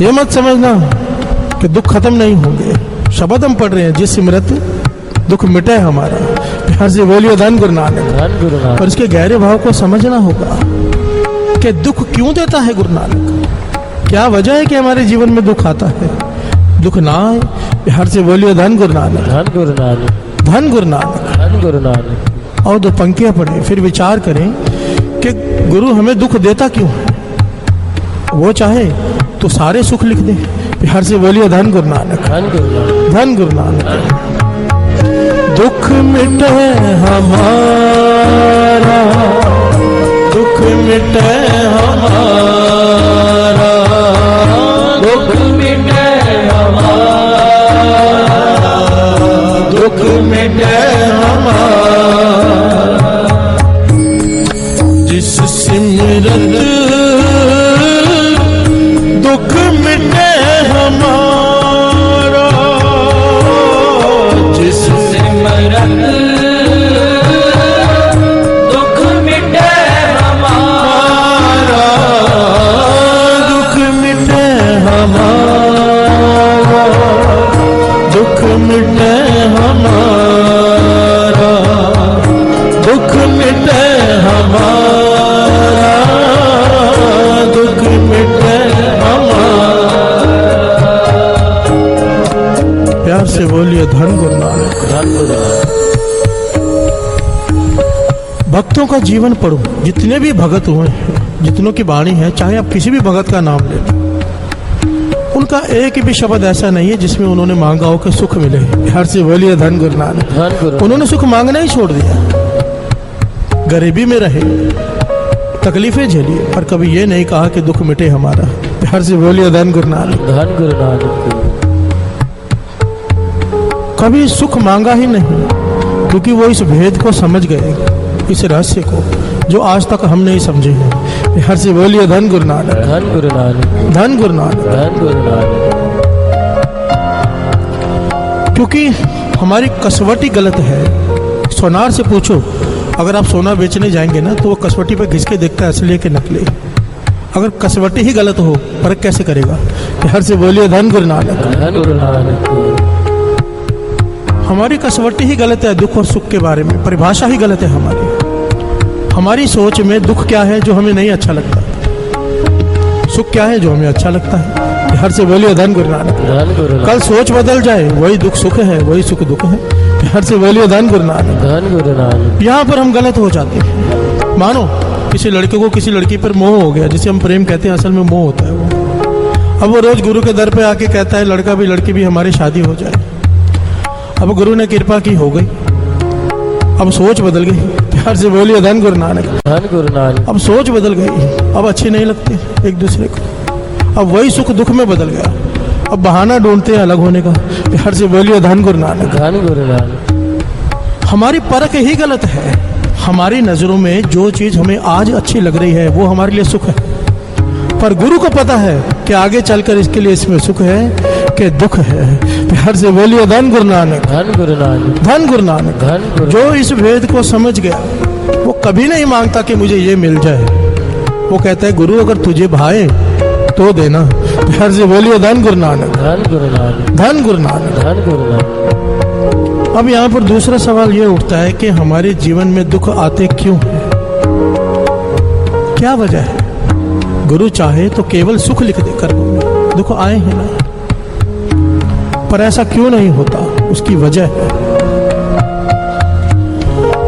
ये मत समझना कि दुख खत्म नहीं होंगे। शब्द हम पढ़ रहे हैं, जिस सिमरत दुख मिटे हमारा। प्यार से बोलिए धन गुरु नानक। धन गुरु नानक। और इसके गहरे भाव को समझना होगा कि दुख क्यों देता है गुरु नानक, क्या वजह है कि हमारे जीवन में दुख आता है। दुख ना आए। प्यार से बोलिए धन गुरु नानक। धन गुरु नानक। धन गुरु नानक। धन गुरु नानक। और दो पंक्तियां पढ़े, फिर विचार करें कि गुरु हमें दुख देता क्यों है। वो चाहे तो सारे सुख लिख दे। प्यार से बोलिए धन गुरु नानक। धन गुरु नानक। धन गुरु नानक। दुख मिटे हमारा, दुख मिटे हमारा, दुख मिटे हमारा, दुख मिटे हमारा, जिस सिमरत दुख मिटे हमारा, जिस सिमरन दुख मिटे हमारा, दुख मिटे हमारा, दुख मिटे हमारा, दुख मिटे हमारा, दुख मिटे हमारा। प्यार से बोलिए धन गुरु नानक। धन गुरु नानक। भक्तों का जीवन पढ़ो, जितने भी भगत हुए हैं, जितनों की वाणी है, चाहे आप किसी भी भगत का नाम ले लो, उनका एक भी शब्द ऐसा नहीं है जिसमें उन्होंने मांगा हो कि सुख मिले। प्यार से बोलिए धन गुरु नानक। धन गुरु। उन्होंने सुख मांगना ही छोड़ दिया, गरीबी में रहे, तकलीफें झेली, पर कभी ये नहीं कहा कि दुख मिटे हमारा। प्यार से बोलिए धन गुरु नानक। धन गुरु नानक। कभी सुख मांगा ही नहीं, क्योंकि वो इस भेद को समझ गए, इस रहस्य को जो आज तक हम नहीं समझे हैं। प्यार से बोलिए धन गुरु नानक। धन गुरु नानक। धन गुरु नानक। धन गुरु नानक। क्योंकि हमारी कसवटी गलत है। सोनार से पूछो, अगर आप सोना बेचने जाएंगे ना, तो वो कसवटी पे घिस के देखता है असली है कि नकली। अगर कसवटी ही गलत हो, फर्क कैसे करेगा। प्यार से बोलिए धन गुरु नानक। धन गुरु नानक। हमारी कसवटी ही गलत है दुख और सुख के बारे में, परिभाषा ही गलत है हमारी। हमारी सोच में दुख क्या है जो हमें नहीं अच्छा लगता, सुख क्या है जो हमें अच्छा लगता है। प्यार से बोलिए धन गुरु नानक। धन गुरु नानक। कल सोच बदल जाए, वही दुख सुख है, वही सुख दुख है। प्यार से बोलिए धन गुरु नानक। धन गुरु नानक। यहाँ पर हम गलत हो जाते हैं। मानो किसी लड़के को किसी लड़की पर मोह हो गया, जिसे हम प्रेम कहते हैं, असल में मोह होता है वो। अब वो रोज गुरु के दर पे आके कहता है लड़का भी लड़की भी हमारी शादी हो जाए। अब गुरु ने कृपा की, हो गई, अब सोच बदल गई। प्यार से बोलिए धन गुरु नानक। धन गुरु नानक। अब सोच बदल गई, अब अच्छे नहीं लगते एक दूसरे को, अब वही सुख दुख में बदल गया, अब बहाना ढूंढते हैं अलग होने का। प्यार से बोलिए धन गुरु नानक। धन गुरु नानक। हमारी परख ही गलत है। हमारी नजरों में जो चीज हमें आज अच्छी लग रही है वो हमारे लिए सुख है, पर गुरु को पता है कि आगे चलकर इसके लिए इसमें सुख है कि दुख है। प्यार से बोलिए धन गुरु नानक। धन गुरु नानक। धन गुरु नानक। धन गुरु। जो इस भेद को समझ गया वो कभी नहीं मांगता कि मुझे ये मिल जाए, वो कहता है गुरु अगर तुझे भाए तो देना। प्यार से बोलिए धन गुरु नानक। धन गुरु नानक। धन गुरु नानक। धन गुरु नानक। अब यहाँ पर दूसरा सवाल ये उठता है कि हमारे जीवन में दुख आते क्यों हैं, क्या वजह है। गुरु चाहे तो केवल सुख लिख दे कर्मों में, दुख आए हैं ना, पर ऐसा क्यों नहीं होता, उसकी वजह है।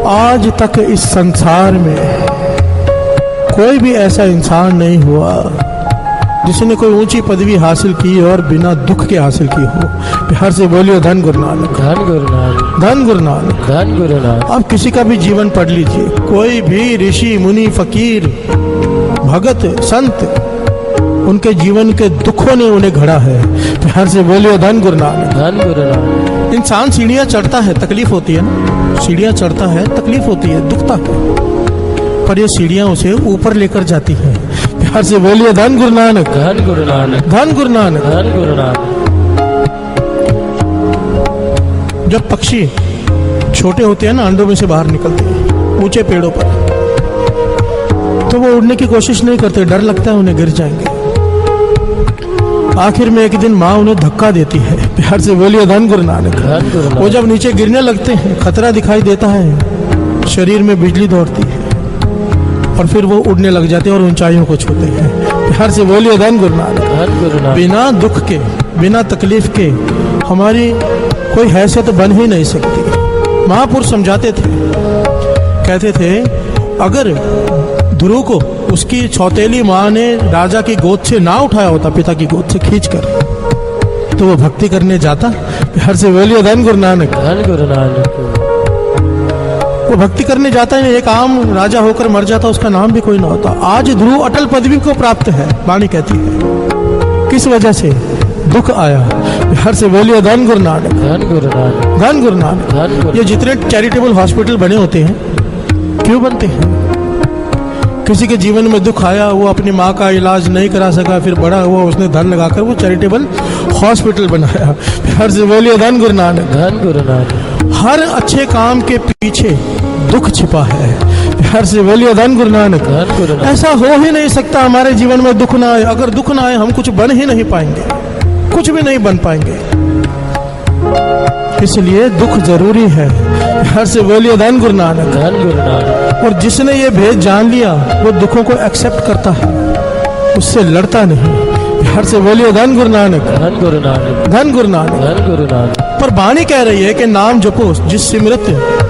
आज तक इस संसार में कोई भी ऐसा इंसान नहीं हुआ जिसने कोई ऊंची पदवी हासिल की और बिना दुख के हासिल की हो। प्यार से बोलिए धन गुरु नानक। धन गुरु नानक। धन गुरु नानक। धन गुरु नानक। अब किसी का भी जीवन पढ़ लीजिए, कोई भी ऋषि मुनि फकीर भगत संत, उनके जीवन के दुखों ने उन्हें घड़ा है। प्यार से बोलिए धन गुरु नानक। धन गुरु नानक। इंसान सीढ़ियां चढ़ता है, तकलीफ होती है ना, सीढ़ियां चढ़ता है, तकलीफ होती है, दुखता है, पर ये सीढ़ियां उसे ऊपर लेकर जाती हैं। प्यार से बोलिए धन गुरु नानक। धन गुरु नानक। धन गुरु नानक। धन गुरु नानक। जब पक्षी छोटे होते हैं ना, अंडों में से बाहर निकलते हैं ऊंचे पेड़ों पर, तो वो उड़ने की कोशिश नहीं करते, डर लगता है उन्हें गिर जाएंगे। आखिर में एक दिन माँ उन्हें धक्का देती है। प्यार से बोलिए धन गुरु नानक। धन गुरु नानक। वो जब नीचे गिरने लगते हैं, खतरा दिखाई देता है, शरीर में बिजली दौड़ती है और फिर वो उड़ने लग जाते हैं और ऊंचाइयों को छूते हैं। प्यार से बोलिए धन गुरु नानक। धन गुरु नानक। बिना दुख के, बिना तकलीफ के हमारी कोई हैसियत बन ही नहीं सकती। महापुरुष समझाते थे, कहते थे अगर ध्रुव को उसकी सौतेली माँ ने राजा की गोद से ना उठाया होता, पिता की गोद से खींचकर, तो वो भक्ति करने जाता। हर से बोलिए धन गुरु नानक। धन गुरु नानक। वो भक्ति करने जाता है, एक आम राजा होकर मर जाता, उसका नाम भी कोई ना होता। आज ध्रुव अटल पदवी को प्राप्त है। वाणी कहती है किस वजह से? दुख आया। हर से बोलिए धन गुरु नानक। धन गुरु नानक। धन गुरु नानक। धन गुरु। ये जितने चैरिटेबल हॉस्पिटल बने होते हैं, क्यों बनते हैं? किसी के जीवन में दुख आया, वो अपनी माँ का इलाज नहीं करा सका, फिर बड़ा हुआ, उसने धन लगाकर वो चैरिटेबल हॉस्पिटल बनाया। हर से बोलिए धन गुरु नानक। धन गुरु नानक। हर अच्छे काम के पीछे दुख छिपा है। हर से बोलिए धन गुरु नानक। धन गुरु नानक। ऐसा हो ही नहीं सकता हमारे जीवन में दुख ना आए। अगर दुख ना आए हम कुछ बन ही नहीं पाएंगे, कुछ भी नहीं बन पाएंगे। इसलिए दुख जरूरी है। हर से बोलिए धन गुरु नानक। धन गुरु नानक। और जिसने ये भेद जान लिया वो दुखों को एक्सेप्ट करता है, उससे लड़ता नहीं। हर से बोलिए धन गुरु नानक। धन गुरु नानक। धन गुरु नानक। धन गुरु नानक। पर वाणी कह रही है कि नाम जपो जिस सिमरत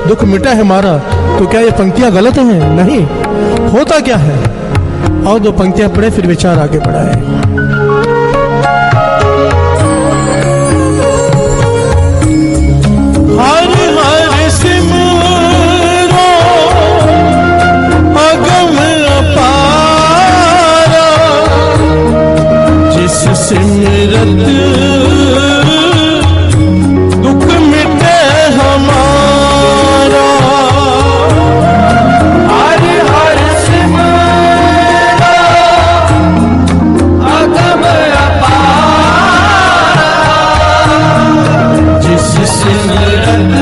दुख मिटा है हमारा। तो क्या ये पंक्तियां गलत हैं? नहीं। होता क्या है? और दो पंक्तियां पढ़े फिर विचार आगे बढ़ाए। हर हर सिमरो अगम अपारा, जिस सिमरत दुख मिटे हमारा। हर हर सिमरो अगम अपारा, जिस सिमरत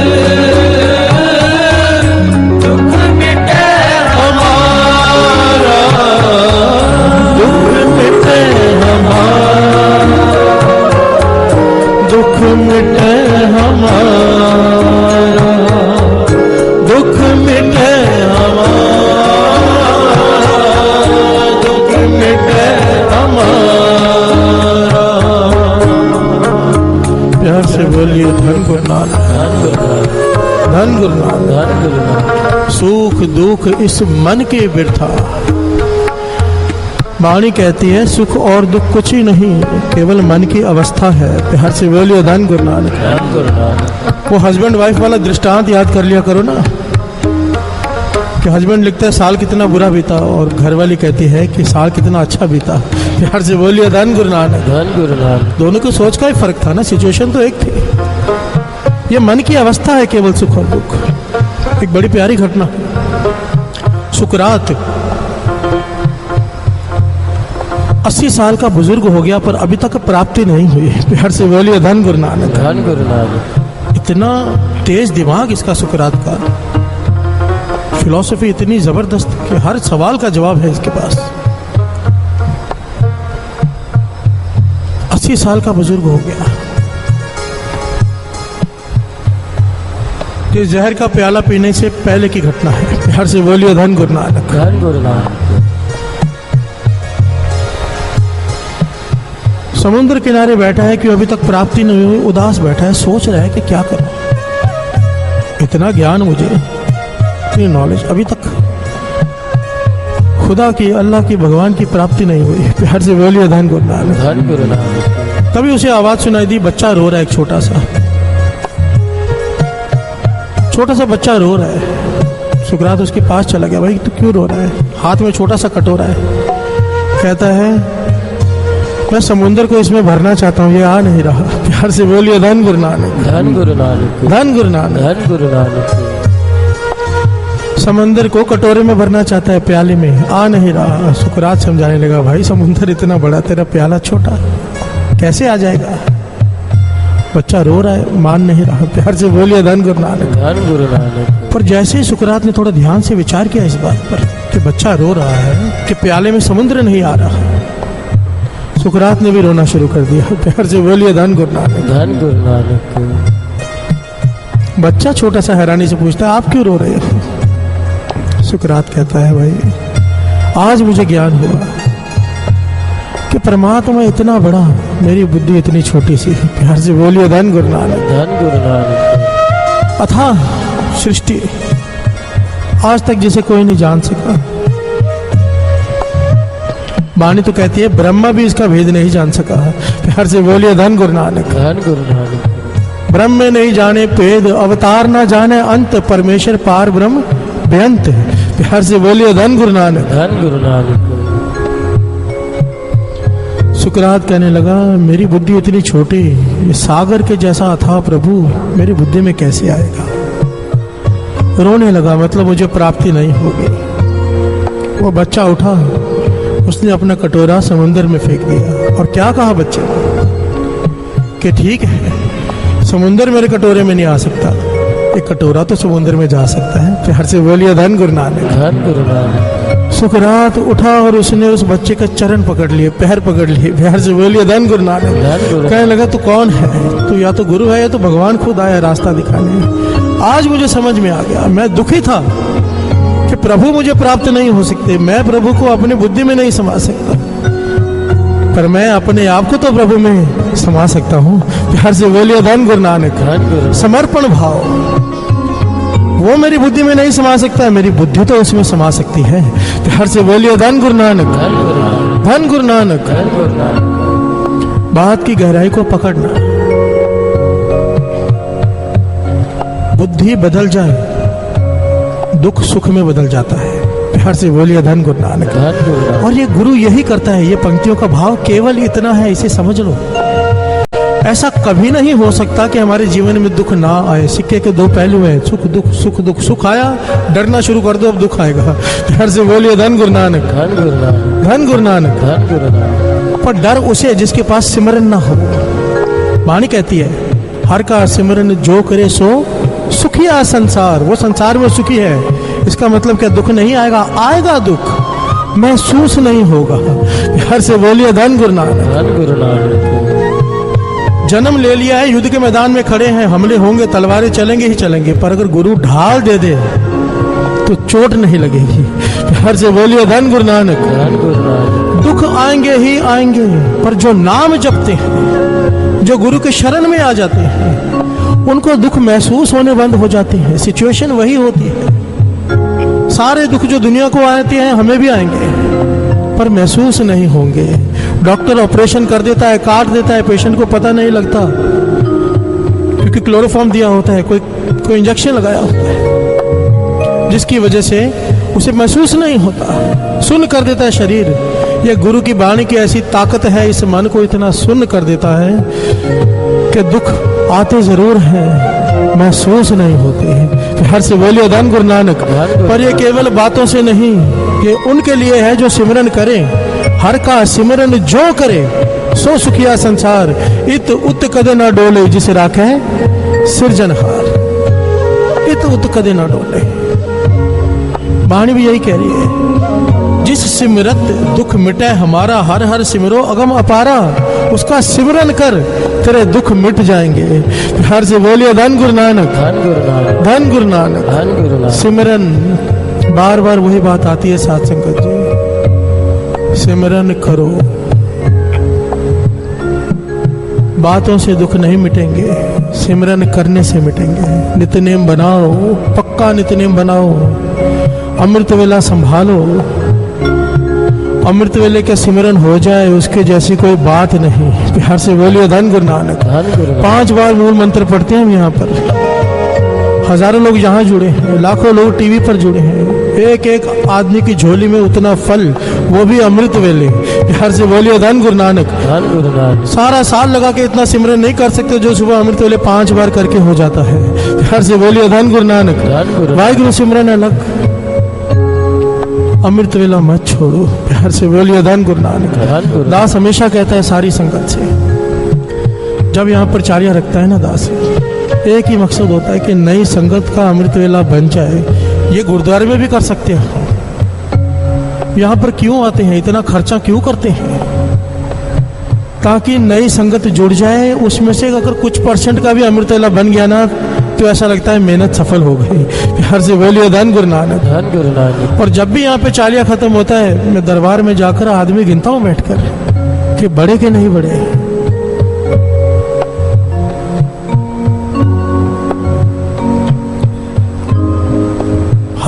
दुख मिटे हमारा। दुख मिटे हमारा, दुख मिटे हमारा, दुख मिटे हमारा, दुख मिटे हमारा। प्यार से बोलिए धन गुरु नानक। धन गुरु नानक। धन गुरु नानक। धन गुरु नानक। सुख दुख इस मन के बिरथा। वाणी कहती है सुख और दुख कुछ ही नहीं, केवल मन की अवस्था है। प्यार से बोलिए धन गुरु नानक। धन गुरु नानक। वो हस्बैंड वाइफ वाला दृष्टांत याद कर लिया करो ना, कि हस्बैंड लिखता है साल कितना बुरा बीता, और घरवाली कहती है कि साल कितना अच्छा बीता। प्यार से बोलिए धन गुरु नानक। धन गुरु नानक। दोनों की सोच का ही फर्क था ना, सिचुएशन तो एक थी। ये मन की अवस्था है केवल सुख और दुख। एक बड़ी प्यारी घटना, सुकरात 80 साल का बुजुर्ग हो गया पर अभी तक प्राप्ति नहीं हुई। प्यार से बोलिए धन गुरु नानक। धन गुरु नानक। इतना तेज दिमाग इसका सुकरात का, फिलॉसफी इतनी जबरदस्त कि हर सवाल का जवाब है इसके पास। 80 साल का बुजुर्ग हो गया। ये जहर का प्याला पीने से पहले की घटना है। प्यार से बोलिए धन गुरु नानक। धन गुरु नानक। समुद्र किनारे बैठा है कि अभी तक प्राप्ति नहीं हुई, उदास बैठा है, सोच रहा है कि क्या करूं। इतना ज्ञान मुझे, इतनी नॉलेज, अभी तक खुदा की, अल्लाह की, भगवान की प्राप्ति नहीं हुई। प्यार से बोलिए धन गुरु नानक। धन गुरु नानक। तभी उसे आवाज सुनाई दी, बच्चा रो रहा है, एक छोटा सा बच्चा रो रहा है। सुकरात उसके पास चला गया, भाई तू क्यों रो रहा है? हाथ में छोटा सा कटोरा है। कहता है मैं समुद्र को इसमें भरना चाहता हूँ, ये आ नहीं रहा। प्यार से बोलिए धन गुरु नानक। धन गुरु नानक। धन गुरु नानक। धन गुरु नानक। समुद्र को कटोरे में भरना चाहता है, प्याले में आ नहीं रहा। सुकरात समझाने लगा, भाई समुद्र इतना बड़ा, तेरा प्याला छोटा, कैसे आ जाएगा? बच्चा रो रहा है, मान नहीं रहा। प्यार से बोलिए धन गुरु नानक। धन गुरु नानक। पर जैसे ही सुकरात ने थोड़ा ध्यान से विचार किया इस बात पर कि बच्चा रो रहा है कि प्याले में समुद्र नहीं आ रहा, सुकरात ने भी रोना शुरू कर दिया। प्यार से बोलिए धन गुरु नानक। धन गुरु नानक। बच्चा छोटा सा हैरानी से पूछता है, आप क्यों रो रहे हो? सुकरात कहता है, भाई आज मुझे ज्ञान हुआ कि परमात्मा इतना बड़ा, मेरी बुद्धि इतनी छोटी सी। प्यार से बोलिए धन गुरु नानक। धन गुरु नानक। अथाह सृष्टि आज तक जिसे कोई नहीं जान सका। वाणी तो कहती है ब्रह्मा भी इसका भेद नहीं जान सका। प्यार से बोलिए धन गुरु नानक। धन गुरु नानक। ब्रह्म में नहीं जाने भेद, अवतार ना जाने अंत, परमेश्वर पार ब्रह्म बेअंत। प्यार से बोलिए धन गुरु नानक। धन गुरु नानक। सुकरात कहने लगा मेरी बुद्धि इतनी छोटी, ये सागर के जैसा अथाह प्रभु मेरी बुद्धि में कैसे आएगा। रोने लगा, मतलब मुझे प्राप्ति नहीं होगी। वो बच्चा उठा, उसने अपना कटोरा समुंदर में फेंक दिया और क्या कहा बच्चे कि ठीक है, समुंदर मेरे कटोरे में नहीं आ सकता, एक कटोरा तो समुंदर में जा सकता है। प्यार से बोलिए धन गुरु नानक। धन गुरु नानक। सुकरात उठा और उसने उस बच्चे का चरण पकड़ लिए, पैर पकड़ लिए। प्यार से बोलिए धन गुरु नानक। धन गुरु। कहने लगा तू कौन है, तू या तो गुरु है या तो भगवान खुद आया रास्ता दिखाने। आज मुझे समझ में आ गया, मैं दुखी था कि प्रभु मुझे प्राप्त नहीं हो सकते, मैं प्रभु को अपनी बुद्धि में नहीं समा सकता, पर मैं अपने आप को तो प्रभु में समा सकता हूँ। प्यार से बोलिए धन गुरु नानक। धन गुरु। समर्पण भाव, वो मेरी बुद्धि में नहीं समा सकता, मेरी बुद्धि तो उसमें समा सकती है। प्यार से बोलिए धन गुरु नानक। धन गुरु नानक। धन गुरु नानक। धन गुरु नानक। बात की गहराई को पकड़ना, बुद्धि बदल जाए दुख सुख में बदल जाता है। प्यार से बोलिए धन गुरु नानक। धन गुरु नानक। और ये गुरु यही करता है। ये पंक्तियों का भाव केवल इतना है, इसे समझ लो। ऐसा कभी नहीं हो सकता कि हमारे जीवन में दुख ना आए। सिक्के के दो पहलू हैं, सुख दुख, सुख दुख। सुख आया, डरना शुरू कर दो, अब दुख आएगा। प्यार से बोलिए धन गुरु नानक। धन गुरु नानक। धन गुरु नानक। धन गुरु नानक। पर डर उसे जिसके पास सिमरन ना हो। वाणी कहती है हर का सिमरन जो करे सो सुखिया संसार। वो संसार में सुखी है, इसका मतलब क्या दुख नहीं आएगा? आएगा दुख, महसूस नहीं होगा। प्यार से बोलिए धन गुरु नानक। धन गुरु नानक। जन्म ले लिया है, युद्ध के मैदान में खड़े हैं, हमले होंगे, तलवारें चलेंगे ही चलेंगे, पर अगर गुरु ढाल दे दे तो चोट नहीं लगेगी। प्यार से बोलिए धन गुरु नानक। धन गुरु नानक। दुख आएंगे ही आएंगे, पर जो नाम जपते हैं, जो गुरु के शरण में आ जाते हैं, उनको दुख महसूस होने बंद हो जाते हैं। सिचुएशन वही होती है। सारे दुख जो दुनिया को आते हैं हमें भी आएंगे, पर महसूस नहीं होंगे। डॉक्टर ऑपरेशन कर देता है, काट देता है, पेशेंट को पता नहीं लगता, क्योंकि क्लोरोफॉर्म दिया होता है, कोई इंजेक्शन लगाया होता है, जिसकी वजह से उसे महसूस नहीं होता। सुन्न कर देता है शरीर। यह गुरु की वाणी की ऐसी ताकत है, इस मन को इतना सुन्न कर देता है कि दुख आते जरूर हैं, महसूस नहीं होते। हर से बोलिए धन गुरु नानक। पर ये केवल बातों से नहीं, ये उनके लिए है जो सिमरन करें। हर का सिमरन जो करे सो सुखिया संसार। इत उत कदे ना डोले जिसे राखे सिरजनहार। इत उत कदे ना डोले। वाणी भी यही कह रही है, जिस सिमरत दुख मिटे हमारा, हर हर सिमरो अगम अपारा। उसका सिमरन कर, तेरे दुख मिट जाएंगे। हर से बोलिए धन गुरु नानक। धन गुरु नानक। धन गुरु नानक। धन गुरु नानक। सिमरन, बार बार वही बात आती है साथ संगत जी, सिमरन करो। बातों से दुख नहीं मिटेंगे, सिमरन करने से मिटेंगे। नित्यनेम बनाओ, पक्का नित्यनेम बनाओ। अमृत वेला संभालो। अमृत वेले का सिमरन हो जाए, उसके जैसी कोई बात नहीं। प्यार से बोलिए धन गुरु नानक। धन गुरु नानक। 5 बार मूल मंत्र पढ़ते हैं हम यहाँ पर। हजारों लोग यहाँ जुड़े हैं, लाखों लोग टीवी पर जुड़े हैं। एक एक आदमी की झोली में उतना फल, वो भी अमृत वेले। प्यार से बोलिए धन गुरु नानक। धन गुरु नानक। सारा साल लगा के इतना सिमरन नहीं कर सकते जो सुबह अमृत वेले 5 बार करके हो जाता है। प्यार से बोलिए धन गुरु नानक। धन गुरु। वाहिगुरु सिमरन अलग, अमृत वेला मत छोड़ो। प्यार से बोलिए धन गुरु नानक। धन गुरु। दास हमेशा कहता है सारी संगत से, जब यहाँ पर चार्या रखता है ना दास, एक ही मकसद होता है कि नई संगत का अमृत वेला बन जाए। ये गुरुद्वारे में भी कर सकते हैं। यहाँ पर क्यों आते हैं, इतना खर्चा क्यों करते हैं? ताकि नई संगत जुड़ जाए, उसमें से अगर कुछ % का भी अमृत वेला बन गया ना, तो ऐसा लगता है मेहनत सफल हो गई। प्यार से बोलिए धन गुरु नानक। धन गुरु नानक। और जब भी यहाँ पे चालिया खत्म होता है, मैं दरबार में जाकर आदमी गिनता हूँ बैठकर कि बड़े के नहीं बड़े।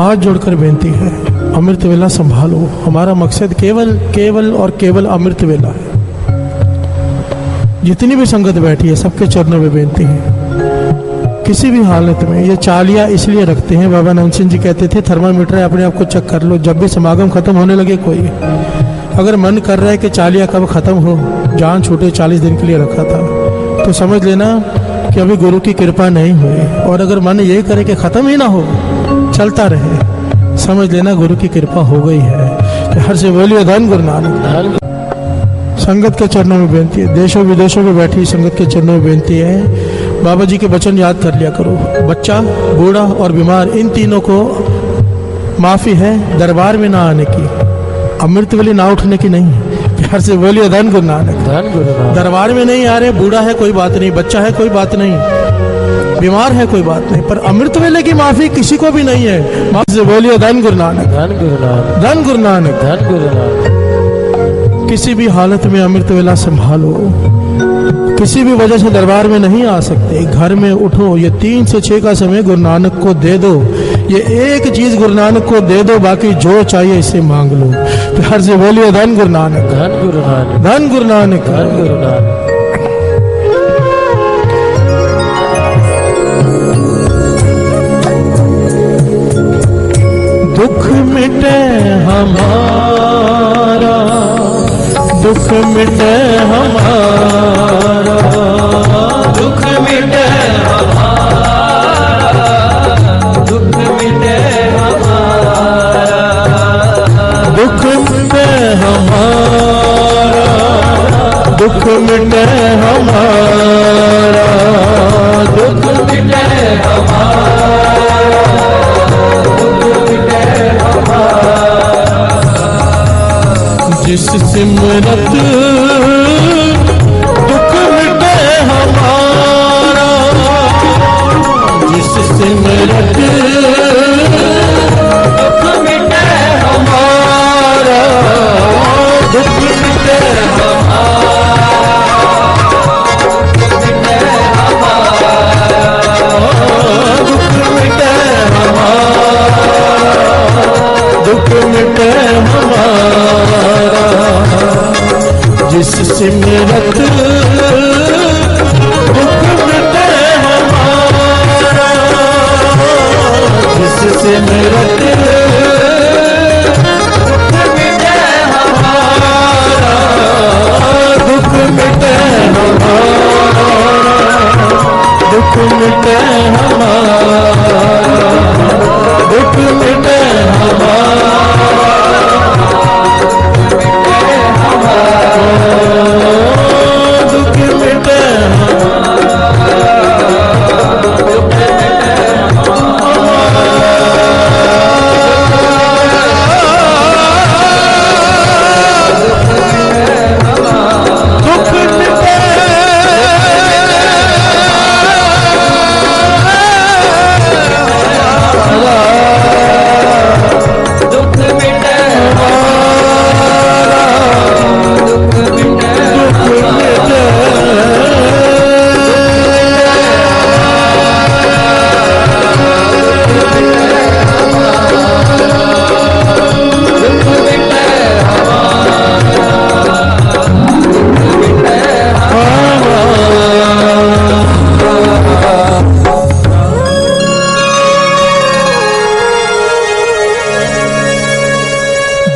हाथ जोड़कर बेनती है, अमृत वेला संभालो। हमारा मकसद केवल केवल और केवल अमृत वेला है। जितनी भी संगत बैठी है सबके चरणों में बेनती है, किसी भी हालत में। ये चालियाँ इसलिए रखते हैं, बाबा नानक सिंह जी कहते थे थर्मामीटर है, अपने आप को चेक कर लो। जब भी समागम खत्म होने लगे, कोई अगर मन कर रहा है कि चालियाँ कब खत्म हो, जान छूटे, 40 दिन के लिए रखा था, तो समझ लेना कि अभी गुरु की कृपा नहीं हुई। और अगर मन ये करे कि खत्म ही ना हो, चलता रहे, समझ लेना गुरु की कृपा हो गई है। कि हर से बोलिए धन गुरु नानक। संगत के चरणों में बेनती है, देशों विदेशों में बैठी संगत के चरणों में बेनती है, बाबा जी के वचन याद कर लिया करो। बच्चा, बूढ़ा और बीमार, इन तीनों को माफी है दरबार में ना आने की, अमृत वेले ना उठने की नहीं। प्यार से बोलिए धन गुरु नानक। धन गुरु नानक। दरबार में नहीं आ रहे, बूढ़ा है कोई बात नहीं, बच्चा है कोई बात नहीं, बीमार है कोई बात नहीं, पर अमृत वेले की माफी किसी को भी नहीं है। माफी से बोलिए धन गुरु नानक। धन गुरु नानक। धन गुरु नानक। धन गुरु नानक। किसी भी हालत में अमृत वेला संभालो। किसी भी वजह से दरबार में नहीं आ सकते, घर में उठो। ये 3 से 6 का समय गुरु नानक को दे दो। ये एक चीज गुरु नानक को दे दो, बाकी जो चाहिए इससे मांग लो। प्यार से बोलिए धन गुरु नानक। धन गुरु नानक। धन गुरु नानक। धन गुरु नानक। दुख मिटे हमारा, दुख मिटे हमारा, दुख मिटे हमारा, दुख मिटे हमारा, दुख मिटे हमारा, दुख मिटे हमारा, दुख मिटे हमारा, दुख मिटे हमारा। जिस सिमरत दुख मिटे हमारा, जिस सिमरत दुख मिटे हमारा, दुख मिटे दुख मिटे हमारा, दुख मिटे हमारा। जिस सिमरत दुख मिटे हमारा, जिस सिमरत दुख मिटे हमारा, दुख मिटे हमारा, दुख मिटे हमारा, दुख मिटे हमारा, दुख मिटे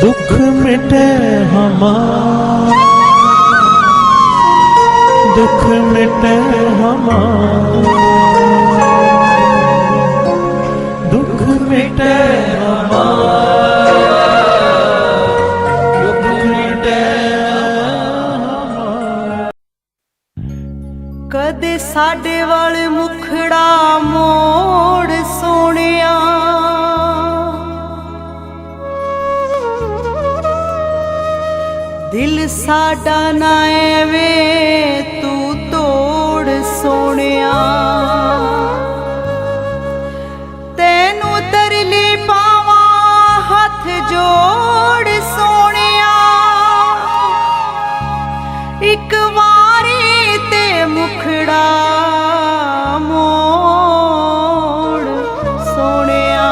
दुख मिटे हमारा, दुख मिटे हमारा, दुख मिटे हमारा, दुख मिटे हमारा। कदे साडे वाल मुखड़ा मोड़ सोनिया, दिल साडा ना एवें तू तोड़ सोनिया। तैनू तरली पावा हथ जोड़ सोनिया, एक वारी ते मुखड़ा मोड़ सोनिया।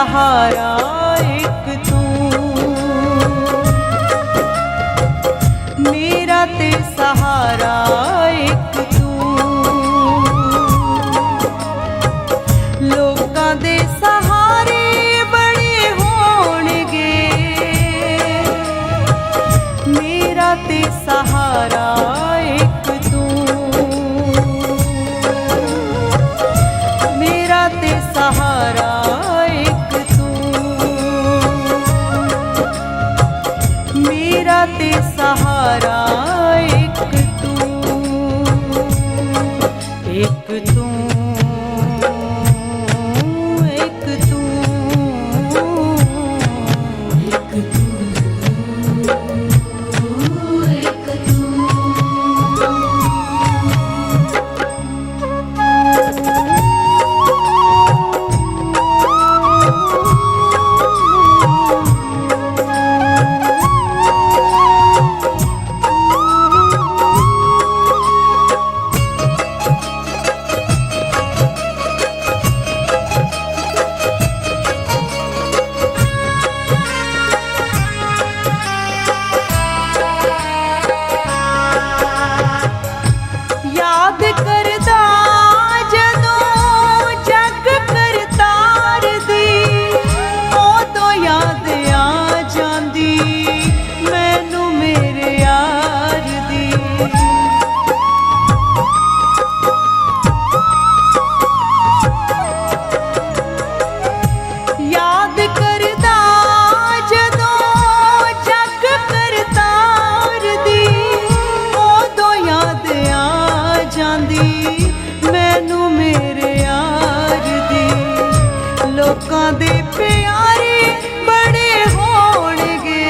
सहारा एक तू, मेरा ते सहारा एक तू, लोकां दे सहारे बड़े होणगे, मेरा ते सहारा एक तू, मेरा ते सहारा एक तू, मेरा ते सहारा एक तू, एक तू, एक तू, याद करदा जदों जग करतार दी, उदों याद आ जांदी मैनू मेरे यार दी। याद करदा जदों जग करतार दी, उदों याद आ जांदी मैनू मेरे यार दी। लोकां दे प्यारे बड़े होणगे,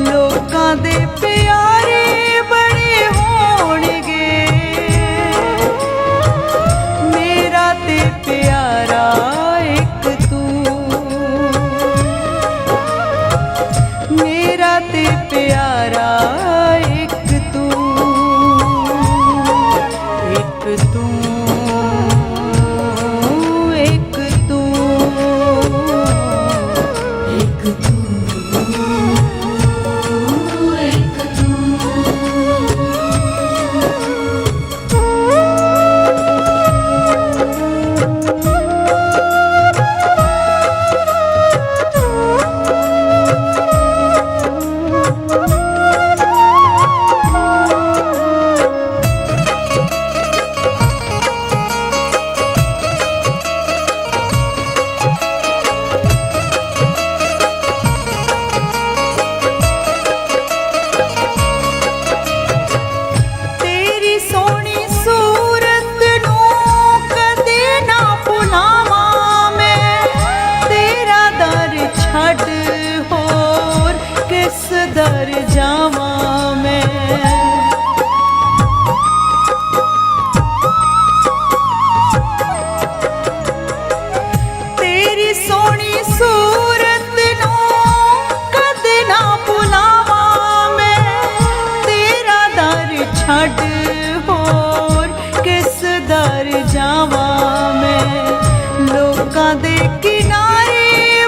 लोकां दे प्यारे बड़े होणगे, मेरा ते प्यारा एक तू, मेरा ते प्यारा एक तू, एक तू, एक तू, एक तू, एक तू। तेरी सोहनी सूरत नूं कदे ना भुलावां मैं, तेरा दर छड्ड होर किस दर जावां मैं। तेरी सोहनी सूरत नूं कदे ना भुलावां मैं, तेरा दर छड्ड होर किस दर जावां मैं। लोकां दे किनारे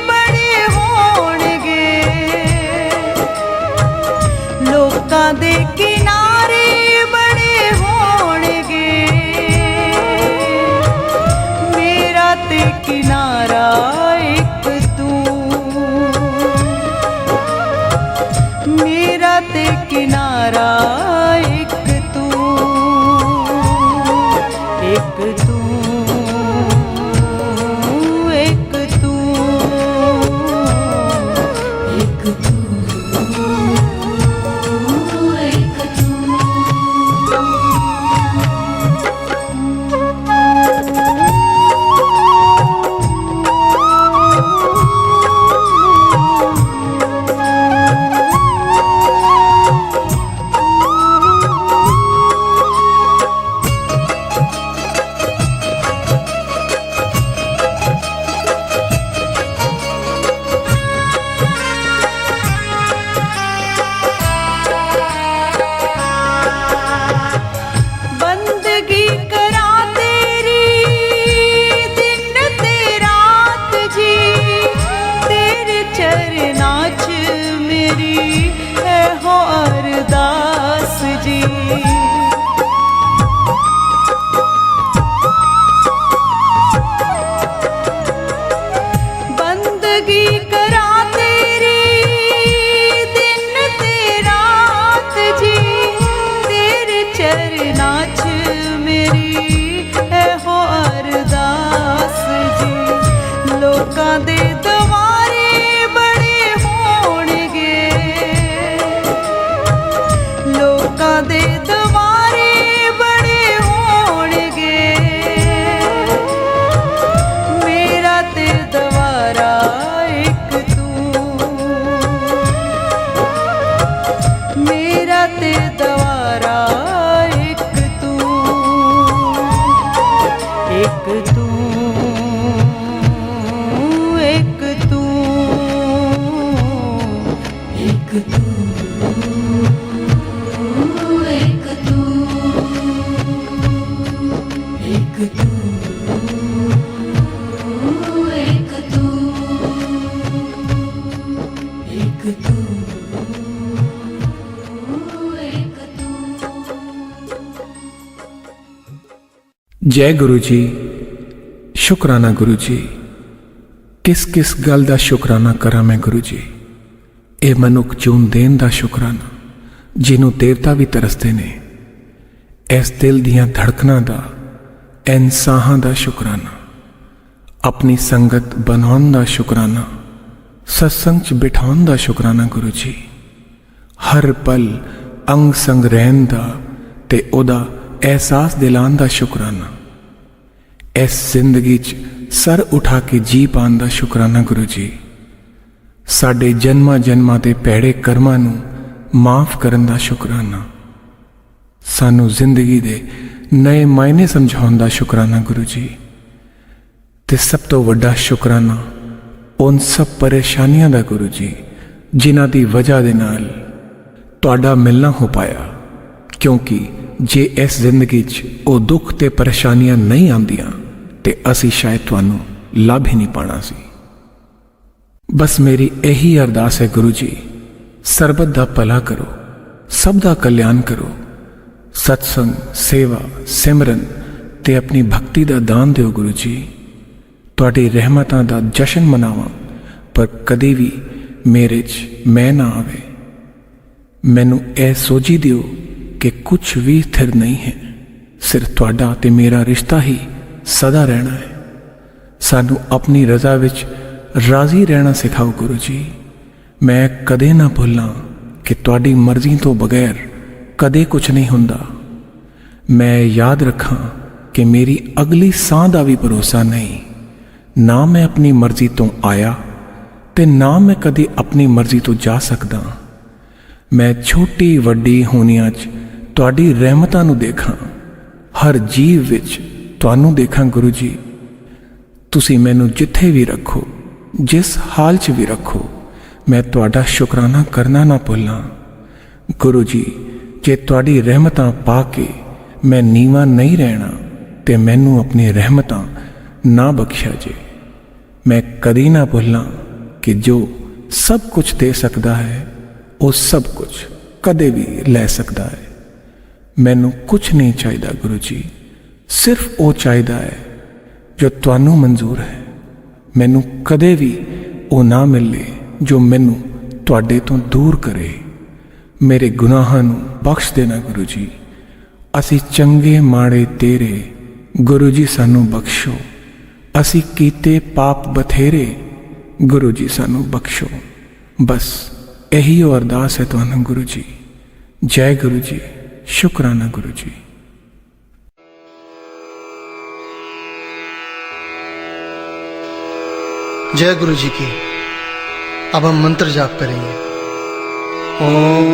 बड़े होणगे, लोकां दे किनारे बड़े होणगे, मेरा ते किनारा एक तू, मेरा ते किनारा एक तू, एक तू, एक तू, एक तू, एक तू। बंदगी करा तेरी दिन तेरे च मेरी एहो अरदास जी, लोकां दे दवारे बड़े होणगे, लोकां दे दवारे बड़े होणगे, मेरा ते दवारा एक तू, मेरा ते दवारा एक तू, एक तू, एक तू, एक तू, एक तू, एक तू, एक तू, एक तू, एक तू। जय गुरु जी। शुकराना गुरु जी। किस किस गल दा शुकराना करा मैं गुरु जी। ਇਹ ਮਨੁੱਖ ਜੂਨ ਦੇਣ ਦਾ ਸ਼ੁਕਰਾਨਾ ਜਿਹਨੂੰ ਦੇਵਤਾ ਵੀ ਤਰਸਦੇ ਨੇ, ਇਸ ਦਿਲ ਦੀਆਂ ਧੜਕਣਾਂ ਦਾ, ਐਨ ਸਾਹਾਂ ਦਾ ਸ਼ੁਕਰਾਨਾ, ਆਪਣੀ ਸੰਗਤ ਬਣਾਉਣ ਦਾ ਸ਼ੁਕਰਾਨਾ, ਸਤਸੰਗ 'ਚ ਬਿਠਾਉਣ ਦਾ ਸ਼ੁਕਰਾਨਾ ਗੁਰੂ ਜੀ, ਹਰ ਪਲ ਅੰਗ ਸੰਗ ਰਹਿਣ ਦਾ ਤੇ ਉਹਦਾ ਅਹਿਸਾਸ ਦਿਲਾਉਣ ਦਾ ਸ਼ੁਕਰਾਨਾ, ਇਸ ਜ਼ਿੰਦਗੀ 'ਚ ਸਰ ਉਠਾ ਕੇ ਜੀ ਪਾਉਣ ਦਾ ਸ਼ੁਕਰਾਨਾ ਗੁਰੂ ਜੀ, ਸਾਡੇ ਜਨਮਾਂ ਜਨਮਾਂ ਦੇ ਭੈੜੇ ਕਰਮਾਂ ਨੂੰ ਮਾਫ ਕਰਨ ਦਾ ਸ਼ੁਕਰਾਨਾ, ਸਾਨੂੰ ਜ਼ਿੰਦਗੀ ਦੇ ਨਏ ਮਾਇਨੇ ਸਮਝਾਉਣ ਦਾ ਸ਼ੁਕਰਾਨਾ ਗੁਰੂ ਜੀ, ਤੇ ਸਭ ਤੋਂ ਵੱਡਾ ਸ਼ੁਕਰਾਨਾ ਉਨ ਸਭ ਪਰੇਸ਼ਾਨੀਆਂ ਦਾ ਗੁਰੂ ਜੀ, ਜਿਨ੍ਹਾਂ ਦੀ ਵਜ੍ਹਾ ਦੇ ਨਾਲ ਤੁਹਾਡਾ ਮਿਲਣਾ ਹੋ ਪਾਇਆ, ਕਿਉਂਕਿ ਜੇ ਇਸ ਜ਼ਿੰਦਗੀ 'ਚ ਉਹ ਦੁੱਖ ਤੇ ਪਰੇਸ਼ਾਨੀਆਂ ਨਹੀਂ ਆਉਂਦੀਆਂ ਤੇ ਅਸੀਂ ਸ਼ਾਇਦ ਤੁਹਾਨੂੰ ਲੱਭ ਹੀ ਨਹੀਂ ਪਾਣਾ ਸੀ। ਬਸ ਮੇਰੀ ਇਹੀ ਅਰਦਾਸ ਹੈ ਗੁਰੂ ਜੀ, ਸਰਬਤ ਦਾ ਭਲਾ ਕਰੋ, ਸਭ ਦਾ ਕਲਿਆਣ ਕਰੋ, ਸਤਸੰਗ, ਸੇਵਾ, ਸਿਮਰਨ ਤੇ ਆਪਣੀ ਭਗਤੀ ਦਾ ਦਾਨ ਦਿਓ ਗੁਰੂ ਜੀ, ਤੁਹਾਡੀ ਰਹਿਮਤਾਂ ਦਾ ਜਸ਼ਨ ਮਨਾਵਾਂ, ਪਰ ਕਦੇ ਵੀ ਮੇਰੇ 'ਚ ਮੈਂ ਨਾ ਆਵੇ। ਮੈਨੂੰ ਇਹ ਸੋਝੀ ਦਿਓ ਕਿ ਕੁਝ ਵੀ ਸਥਿਰ ਨਹੀਂ ਹੈ, ਸਿਰਫ ਤੁਹਾਡਾ ਤੇ ਮੇਰਾ ਰਿਸ਼ਤਾ ਹੀ ਸਦਾ ਰਹਿਣਾ ਹੈ। ਸਾਨੂੰ ਆਪਣੀ ਰਜ਼ਾ ਵਿੱਚ ਰਾਜ਼ੀ ਰਹਿਣਾ ਸਿਖਾਓ ਗੁਰੂ ਜੀ। ਮੈਂ ਕਦੇ ਨਾ ਭੁੱਲਾਂ ਕਿ ਤੁਹਾਡੀ ਮਰਜ਼ੀ ਤੋਂ ਬਗੈਰ ਕਦੇ ਕੁਝ ਨਹੀਂ ਹੁੰਦਾ। ਮੈਂ ਯਾਦ ਰੱਖਾਂ ਕਿ ਮੇਰੀ ਅਗਲੀ ਸਾਹ ਦਾ ਵੀ ਭਰੋਸਾ ਨਹੀਂ, ਨਾ ਮੈਂ ਆਪਣੀ ਮਰਜ਼ੀ ਤੋਂ ਆਇਆ ਤੇ ਨਾ ਮੈਂ ਕਦੇ ਆਪਣੀ ਮਰਜ਼ੀ ਤੋਂ ਜਾ ਸਕਦਾ। ਮੈਂ ਛੋਟੀ ਵੱਡੀ ਹੋਣੀਆਂ 'ਚ ਤੁਹਾਡੀ ਰਹਿਮਤਾਂ ਨੂੰ ਦੇਖਾਂ, ਹਰ ਜੀਵ ਵਿੱਚ ਤੁਹਾਨੂੰ ਦੇਖਾਂ ਗੁਰੂ ਜੀ। ਤੁਸੀਂ ਮੈਨੂੰ ਜਿੱਥੇ ਵੀ ਰੱਖੋ, ਜਿਸ ਹਾਲ 'ਚ ਵੀ ਰੱਖੋ, ਮੈਂ ਤੁਹਾਡਾ ਸ਼ੁਕਰਾਨਾ ਕਰਨਾ ਨਾ ਭੁੱਲਾਂ ਗੁਰੂ ਜੀ। ਜੇ ਤੁਹਾਡੀ ਰਹਿਮਤਾਂ ਪਾ ਕੇ ਮੈਂ ਨੀਵਾਂ ਨਹੀਂ ਰਹਿਣਾ ਤੇ ਮੈਨੂੰ ਆਪਣੀ ਰਹਿਮਤਾਂ ਨਾ ਬਖਸ਼ਿਆ ਜੇ। ਮੈਂ ਕਦੀ ਨਾ ਭੁੱਲਾਂ ਕਿ ਜੋ ਸਭ ਕੁਝ ਦੇ ਸਕਦਾ ਹੈ, ਉਹ ਸਭ ਕੁਝ ਕਦੇ ਵੀ ਲੈ ਸਕਦਾ ਹੈ। ਮੈਨੂੰ ਕੁਝ ਨਹੀਂ ਚਾਹੀਦਾ ਗੁਰੂ ਜੀ, ਸਿਰਫ ਉਹ ਚਾਹੀਦਾ ਹੈ ਜੋ ਤੁਹਾਨੂੰ ਮਨਜ਼ੂਰ ਹੈ। ਮੈਨੂੰ ਕਦੇ ਵੀ ਉਹ ਨਾ ਮਿਲੇ ਜੋ ਮੈਨੂੰ ਤੁਹਾਡੇ ਤੋਂ ਦੂਰ ਕਰੇ। ਮੇਰੇ ਗੁਨਾਹਾਂ ਨੂੰ ਬਖਸ਼ ਦੇਣਾ ਗੁਰੂ ਜੀ। ਅਸੀਂ ਚੰਗੇ ਮਾੜੇ ਤੇਰੇ, ਗੁਰੂ ਜੀ ਸਾਨੂੰ ਬਖਸ਼ੋ। ਅਸੀਂ ਕੀਤੇ ਪਾਪ ਬਥੇਰੇ, ਗੁਰੂ ਜੀ ਸਾਨੂੰ ਬਖਸ਼ੋ। ਬਸ ਇਹੀ ਉਹ ਅਰਦਾਸ ਹੈ ਤੁਹਾਨੂੰ ਗੁਰੂ ਜੀ। ਜੈ ਗੁਰੂ ਜੀ। शुक्राना गुरु जी। जय गुरु जी की। अब हम मंत्र जाप करेंगे। ओम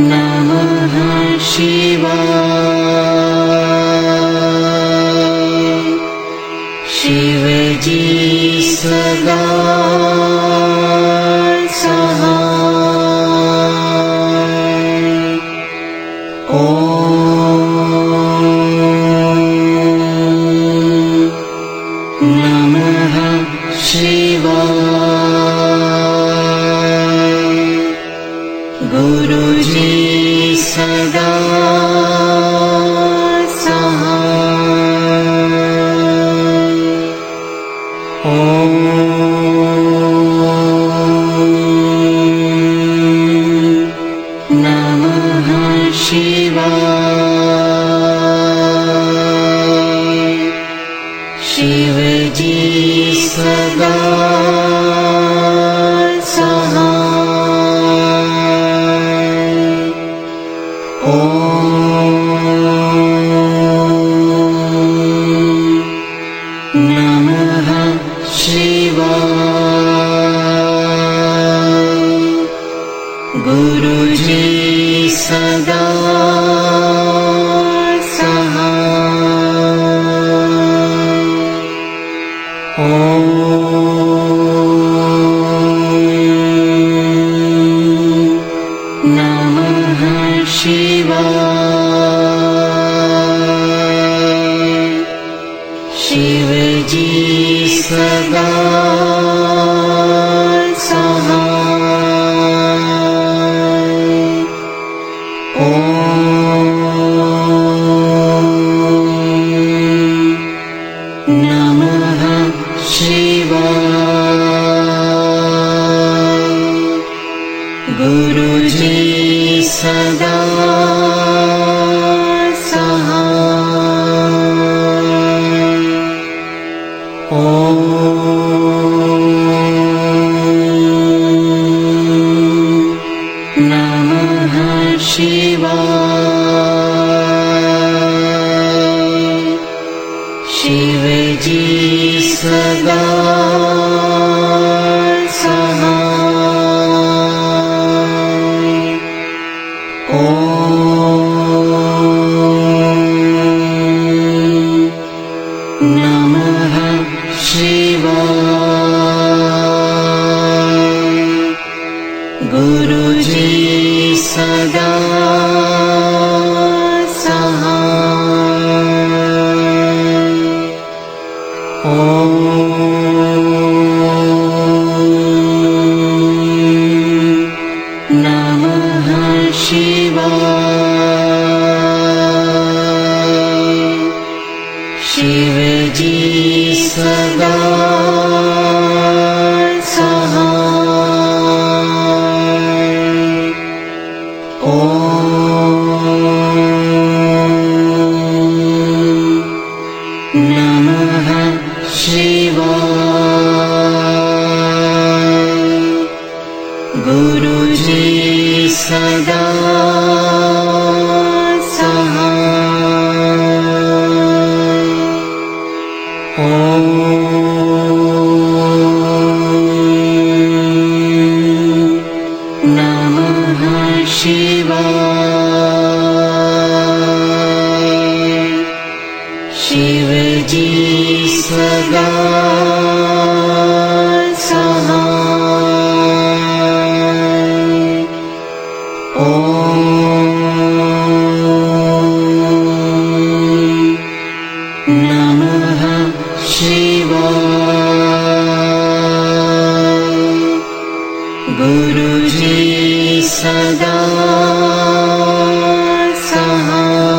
नमः शिवाय। शिव जी सदा गुरु जी सदा सहाय। ओम नमः शिवाय। शिव जी सदा गुरु जी सदा सहाय। ओम नमः शिवाय। शिव जी सदा गुरु जी सदा सहाय। ओम नमः शिवाय। शिव जी सदा गुरु जी सदा सहाय। ओम नमः शिवाय। शिव जी सदा गुरु जी सदा सहाय।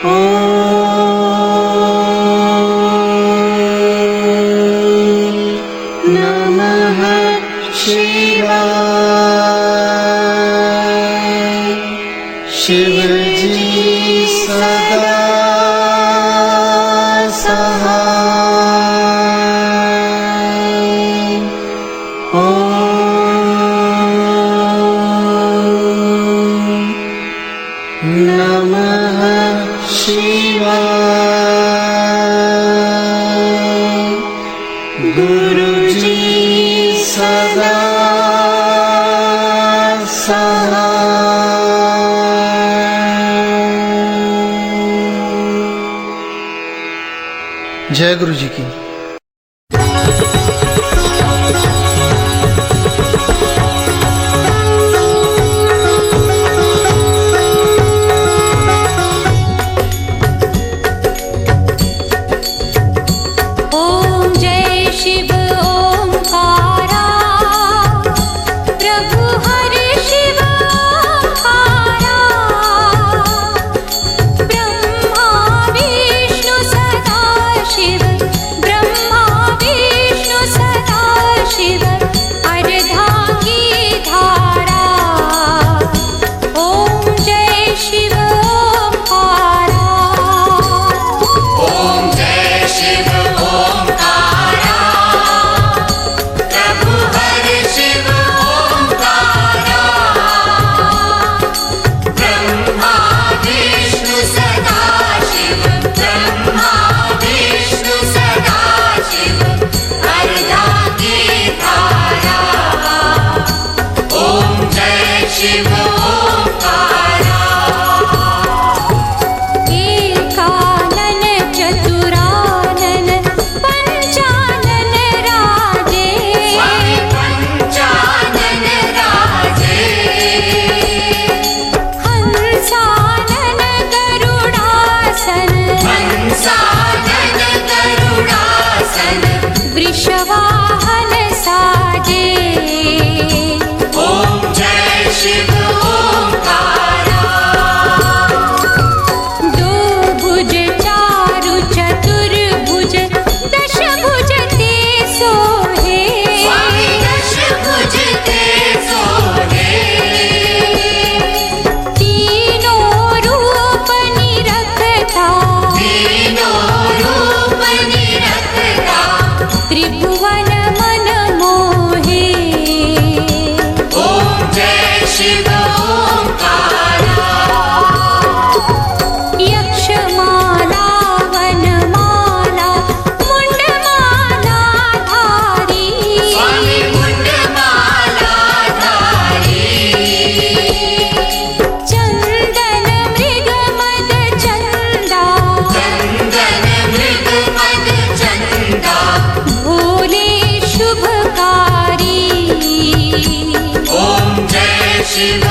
ओम नमः शिवाय। शिव जी सदा नमः शिवाय। गुरु जी सदा सहाय। जय गुरु जी की। ब्रह्मा विष्णु सदा शिव ब्रह्म शिव ओंकारा। दो भुज चारु चतुर्भुज दश भुज ते सोहे, स्वामी दश भुज ते सोहे। तीनों रूप निरखता, तीनों रूप निरखता, त्रिभुवन मन मोहे। ओम जय शिव ओंकारा। यक्षमाला वनमाला मुंडमाला धारी, स्वामी मुंडमाला धारी। चंदन मृग मद चंदा, चंदन मृग मद चंदा, भोले शुभकारी। ओम जय शिव